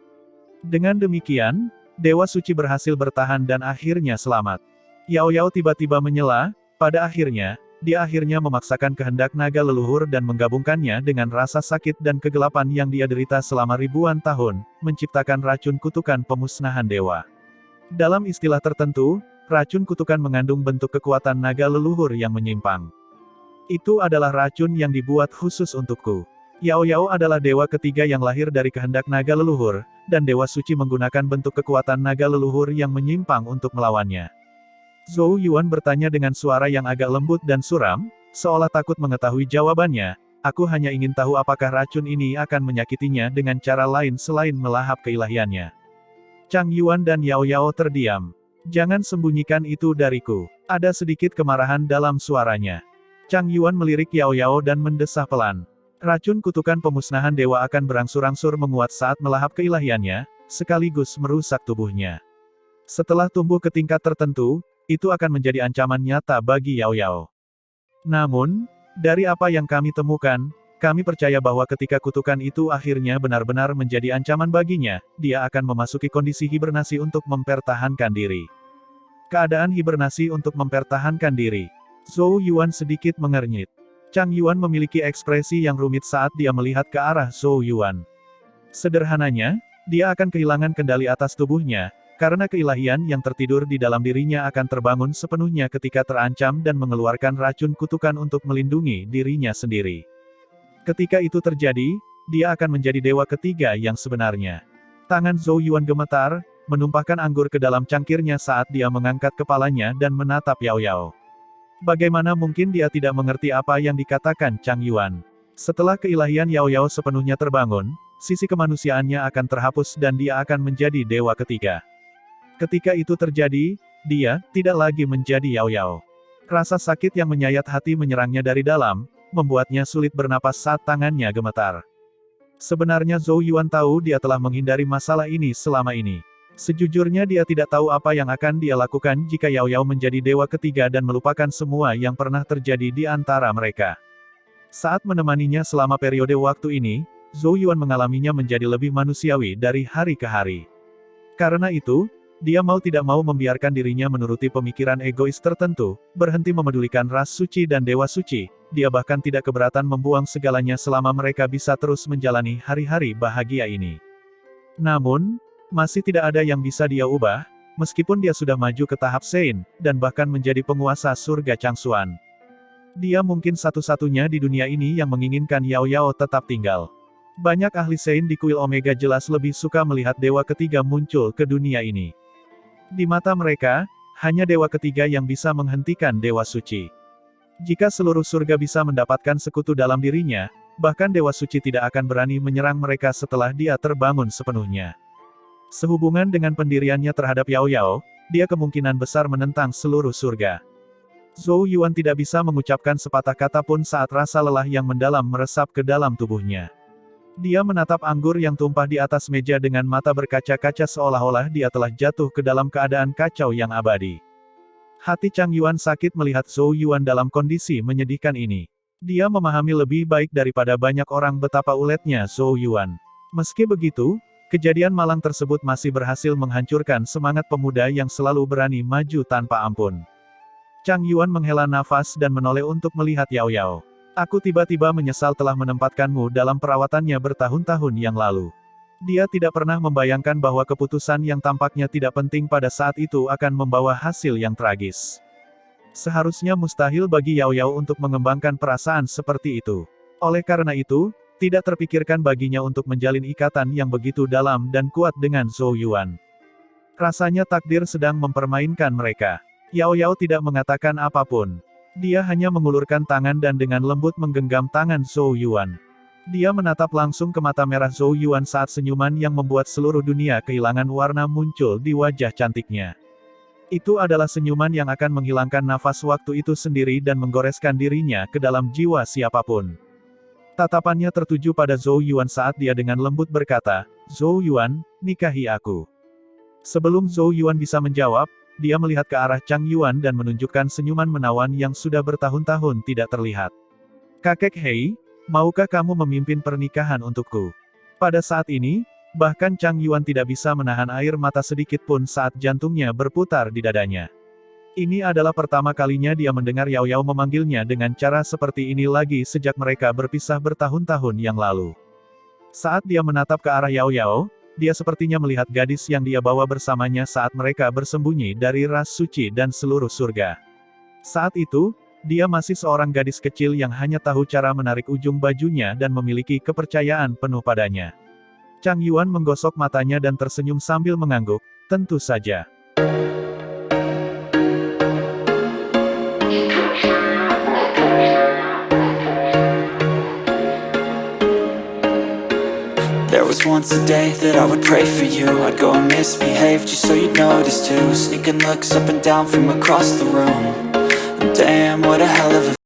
Dengan demikian, dewa suci berhasil bertahan dan akhirnya selamat. Yao Yao tiba-tiba menyela, pada akhirnya, dia akhirnya memaksakan kehendak naga leluhur dan menggabungkannya dengan rasa sakit dan kegelapan yang dia derita selama ribuan tahun, menciptakan racun kutukan pemusnahan dewa. Dalam istilah tertentu, racun kutukan mengandung bentuk kekuatan naga leluhur yang menyimpang. Itu adalah racun yang dibuat khusus untukku. Yao Yao adalah dewa ketiga yang lahir dari kehendak naga leluhur, dan dewa suci menggunakan bentuk kekuatan naga leluhur yang menyimpang untuk melawannya. Zhou Yuan bertanya dengan suara yang agak lembut dan suram, seolah takut mengetahui jawabannya, "Aku hanya ingin tahu apakah racun ini akan menyakitinya dengan cara lain selain melahap keilahiannya." Chang Yuan dan Yao Yao terdiam. "Jangan sembunyikan itu dariku." Ada sedikit kemarahan dalam suaranya. Chang Yuan melirik Yao Yao dan mendesah pelan. Racun kutukan pemusnahan dewa akan berangsur-angsur menguat saat melahap keilahiannya, sekaligus merusak tubuhnya. Setelah tumbuh ke tingkat tertentu, itu akan menjadi ancaman nyata bagi Yao Yao. Namun, dari apa yang kami temukan, kami percaya bahwa ketika kutukan itu akhirnya benar-benar menjadi ancaman baginya, dia akan memasuki kondisi hibernasi untuk mempertahankan diri. Keadaan hibernasi untuk mempertahankan diri. Zhou Yuan sedikit mengernyit. Chang Yuan memiliki ekspresi yang rumit saat dia melihat ke arah Zhou Yuan. Sederhananya, dia akan kehilangan kendali atas tubuhnya, karena keilahian yang tertidur di dalam dirinya akan terbangun sepenuhnya ketika terancam dan mengeluarkan racun kutukan untuk melindungi dirinya sendiri. Ketika itu terjadi, dia akan menjadi dewa ketiga yang sebenarnya. Tangan Zhou Yuan gemetar, menumpahkan anggur ke dalam cangkirnya saat dia mengangkat kepalanya dan menatap Yao Yao. Bagaimana mungkin dia tidak mengerti apa yang dikatakan Chang Yuan? Setelah keilahian Yao Yao sepenuhnya terbangun, sisi kemanusiaannya akan terhapus dan dia akan menjadi dewa ketiga. Ketika itu terjadi, dia tidak lagi menjadi Yao Yao. Rasa sakit yang menyayat hati menyerangnya dari dalam, membuatnya sulit bernapas saat tangannya gemetar. Sebenarnya Zhou Yuan tahu dia telah menghindari masalah ini selama ini. Sejujurnya dia tidak tahu apa yang akan dia lakukan jika Yao Yao menjadi dewa ketiga dan melupakan semua yang pernah terjadi di antara mereka. Saat menemaninya selama periode waktu ini, Zhou Yuan mengalaminya menjadi lebih manusiawi dari hari ke hari. Karena itu, dia mau tidak mau membiarkan dirinya menuruti pemikiran egois tertentu, berhenti memedulikan ras suci dan dewa suci, dia bahkan tidak keberatan membuang segalanya selama mereka bisa terus menjalani hari-hari bahagia ini. Namun, masih tidak ada yang bisa dia ubah, meskipun dia sudah maju ke tahap Sein, dan bahkan menjadi penguasa surga Changsuan. Dia mungkin satu-satunya di dunia ini yang menginginkan Yao Yao tetap tinggal. Banyak ahli Sein di kuil Omega jelas lebih suka melihat dewa ketiga muncul ke dunia ini. Di mata mereka, hanya dewa ketiga yang bisa menghentikan dewa suci. Jika seluruh surga bisa mendapatkan sekutu dalam dirinya, bahkan dewa suci tidak akan berani menyerang mereka setelah dia terbangun sepenuhnya. Sehubungan dengan pendiriannya terhadap Yao Yao, dia kemungkinan besar menentang seluruh surga. Zhou Yuan tidak bisa mengucapkan sepatah kata pun saat rasa lelah yang mendalam meresap ke dalam tubuhnya. Dia menatap anggur yang tumpah di atas meja dengan mata berkaca-kaca seolah-olah dia telah jatuh ke dalam keadaan kacau yang abadi. Hati Chang Yuan sakit melihat Zhou Yuan dalam kondisi menyedihkan ini. Dia memahami lebih baik daripada banyak orang betapa uletnya Zhou Yuan. Meski begitu, Kejadian malang tersebut masih berhasil menghancurkan semangat pemuda yang selalu berani maju tanpa ampun. Chang Yuan menghela nafas dan menoleh untuk melihat Yao Yao. Aku tiba-tiba menyesal telah menempatkanmu dalam perawatannya bertahun-tahun yang lalu. Dia tidak pernah membayangkan bahwa keputusan yang tampaknya tidak penting pada saat itu akan membawa hasil yang tragis. Seharusnya mustahil bagi Yao Yao untuk mengembangkan perasaan seperti itu. Oleh karena itu, tidak terpikirkan baginya untuk menjalin ikatan yang begitu dalam dan kuat dengan Zhou Yuan. Rasanya takdir sedang mempermainkan mereka. Yao Yao tidak mengatakan apapun. Dia hanya mengulurkan tangan dan dengan lembut menggenggam tangan Zhou Yuan. Dia menatap langsung ke mata merah Zhou Yuan saat senyuman yang membuat seluruh dunia kehilangan warna muncul di wajah cantiknya. Itu adalah senyuman yang akan menghilangkan nafas waktu itu sendiri dan menggoreskan dirinya ke dalam jiwa siapapun. Tatapannya tertuju pada Zhou Yuan saat dia dengan lembut berkata, "Zhou Yuan, nikahi aku." Sebelum Zhou Yuan bisa menjawab, dia melihat ke arah Chang Yuan dan menunjukkan senyuman menawan yang sudah bertahun-tahun tidak terlihat. "Kakek Hei, maukah kamu memimpin pernikahan untukku?" Pada saat ini, bahkan Chang Yuan tidak bisa menahan air mata sedikit pun saat jantungnya berputar di dadanya. Ini adalah pertama kalinya dia mendengar Yao Yao memanggilnya dengan cara seperti ini lagi sejak mereka berpisah bertahun-tahun yang lalu. Saat dia menatap ke arah Yao Yao, dia sepertinya melihat gadis yang dia bawa bersamanya saat mereka bersembunyi dari ras suci dan seluruh surga. Saat itu, dia masih seorang gadis kecil yang hanya tahu cara menarik ujung bajunya dan memiliki kepercayaan penuh padanya. Chang Yuan menggosok matanya dan tersenyum sambil mengangguk, tentu saja. There was once a day that I would pray for you. I'd go and misbehave just so you'd notice too. Sneaking looks up and down from across the room. And damn, what a hell of a